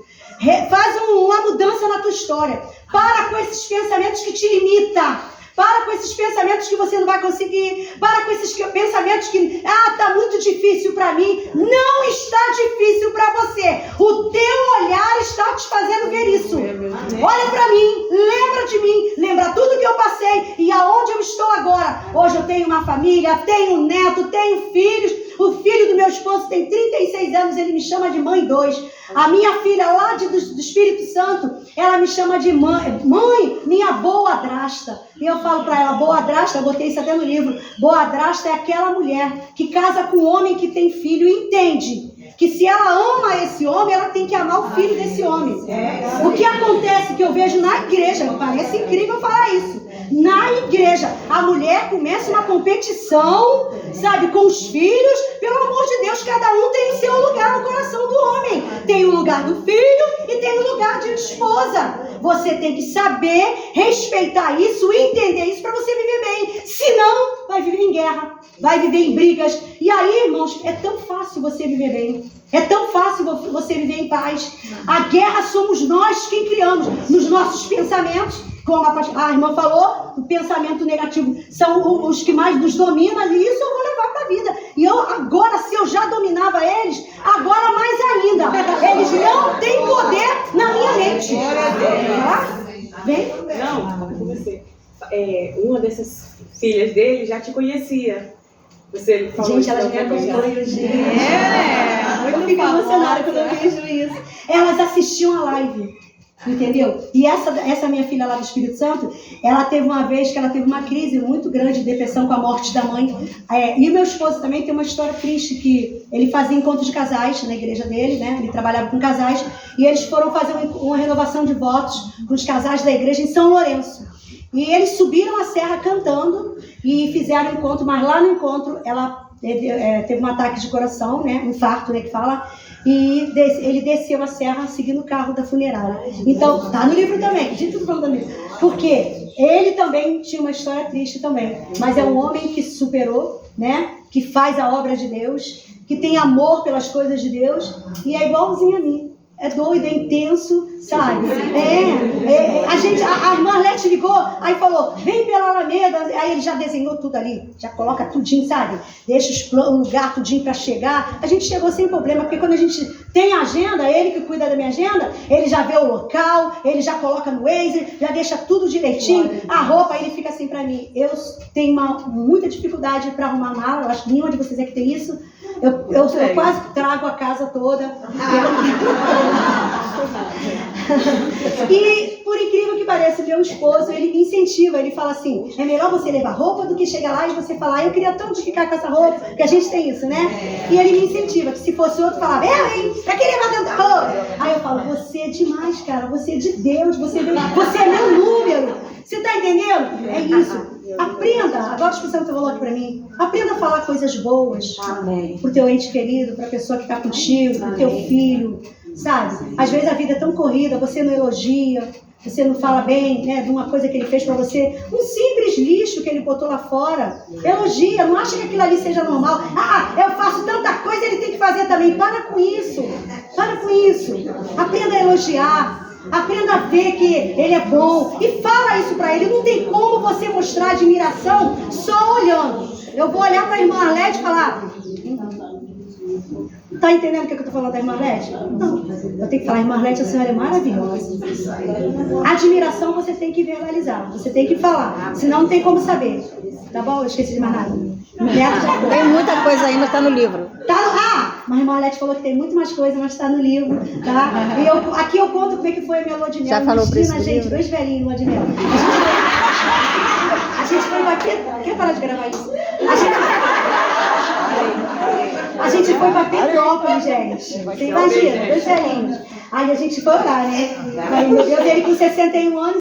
Faz uma mudança na tua história. Para com esses pensamentos que te limitam. Para com esses pensamentos que você não vai conseguir. Para com esses pensamentos que, tá muito difícil para mim. Não está difícil para você. O teu olhar está te fazendo ver isso. Olha para mim, lembra de mim, lembra tudo que eu passei e aonde eu estou agora. Hoje eu tenho uma família, tenho um neto, tenho filhos. O filho do meu esposo tem 36 anos, ele me chama de mãe 2. A minha filha lá do Espírito Santo, ela me chama de mãe, minha boadrasta. E eu falo para ela, boadrasta, eu botei isso até no livro, boadrasta é aquela mulher que casa com um homem que tem filho e entende que se ela ama esse homem, ela tem que amar o filho desse homem. O que acontece que eu vejo na igreja, me parece incrível falar isso, na igreja, a mulher começa uma competição, sabe, com os filhos. Pelo amor de Deus, cada um tem seu lugar no coração do homem. Tem o lugar do filho e tem o lugar de esposa. Você tem que saber respeitar isso, entender isso para você viver bem. Senão, vai viver em guerra, vai viver em brigas. E aí, irmãos, é tão fácil você viver bem. É tão fácil você viver em paz. A guerra somos nós quem criamos nos nossos pensamentos. Como a irmã falou, o pensamento negativo são os que mais nos dominam, e isso eu vou levar para a vida. E eu agora, se eu já dominava eles, agora mais ainda. Eles não têm poder na minha mente. Vem? Não, com você. Uma dessas filhas dele já te conhecia. Você falou. Gente, elas me acompanham, gente. Eu fico emocionada quando eu vejo isso. Elas assistiam a live. Entendeu? E essa minha filha lá do Espírito Santo, ela teve uma vez que ela teve uma crise muito grande de depressão com a morte da mãe. E o meu esposo também tem uma história triste, que ele fazia encontros de casais na igreja dele, né? Ele trabalhava com casais, e eles foram fazer uma renovação de votos com os casais da igreja em São Lourenço. E eles subiram a serra cantando e fizeram um encontro, mas lá no encontro ela teve um ataque de coração, né? Um infarto, né, que fala. E ele desceu a serra seguindo o carro da funerária. Então, tá no livro também, acredito que falando do livro. Porque ele também tinha uma história triste também. Mas é um homem que se superou, né? Que faz a obra de Deus, que tem amor pelas coisas de Deus, e é igualzinho a mim. É doido, é intenso, sabe? A irmã Arlete ligou, aí falou, vem pela Alameda, aí ele já desenhou tudo ali, já coloca tudinho, sabe? Deixa o lugar tudinho para chegar. A gente chegou sem problema, porque quando a gente tem a agenda, ele que cuida da minha agenda, ele já vê o local, ele já coloca no Waze, já deixa tudo direitinho, a roupa, ele fica assim para mim. Eu tenho muita dificuldade para arrumar mala, eu acho que nenhum de vocês é que tem isso. Eu quase trago a casa toda. E, por incrível que pareça, meu esposo, ele me incentiva, ele fala assim, é melhor você levar roupa do que chegar lá e você falar, eu queria tanto ficar com essa roupa, porque a gente tem isso, né? E ele me incentiva, que se fosse outro, falava, pra que levar tanta roupa? Aí eu falo, você é demais, cara, você é de Deus, você é meu número. Você tá entendendo? É isso. Aprenda, agora o Espírito Santo falou aqui pra mim, aprenda a falar coisas boas. Amém. Pro teu ente querido, pra pessoa que tá contigo, pro teu filho, sabe? Às vezes a vida é tão corrida, você não elogia, você não fala bem, né, de uma coisa que ele fez pra você, um simples lixo que ele botou lá fora, elogia, não acha que aquilo ali seja normal. Eu faço tanta coisa, ele tem que fazer também. Para com isso, aprenda a elogiar. Aprenda a ver que ele é bom e fala isso pra ele. Não tem como você mostrar admiração só olhando. Eu vou olhar pra irmã Arlete e falar, tá entendendo o que eu tô falando da irmã Arlete? Não, eu tenho que falar, irmã Arlete, a senhora é maravilhosa. Admiração você tem que verbalizar, você tem que falar, senão não tem como saber. Tá bom? Eu esqueci de mais nada. Tem muita coisa ainda, tá no livro. Mas a irmã Arlete falou que tem muito mais coisa, mas tá no livro, tá? E aqui eu conto como é que foi a minha lua de mel. Já falou pra isso, gente, 2 velhinhos lua de mel. A gente foi bater... Quer parar de gravar isso? A gente foi pra Petrópolis, gente. Você imagina, 2 velhinhos. Aí a gente foi orar, né? Aí, meu Deus, ele com 61 anos.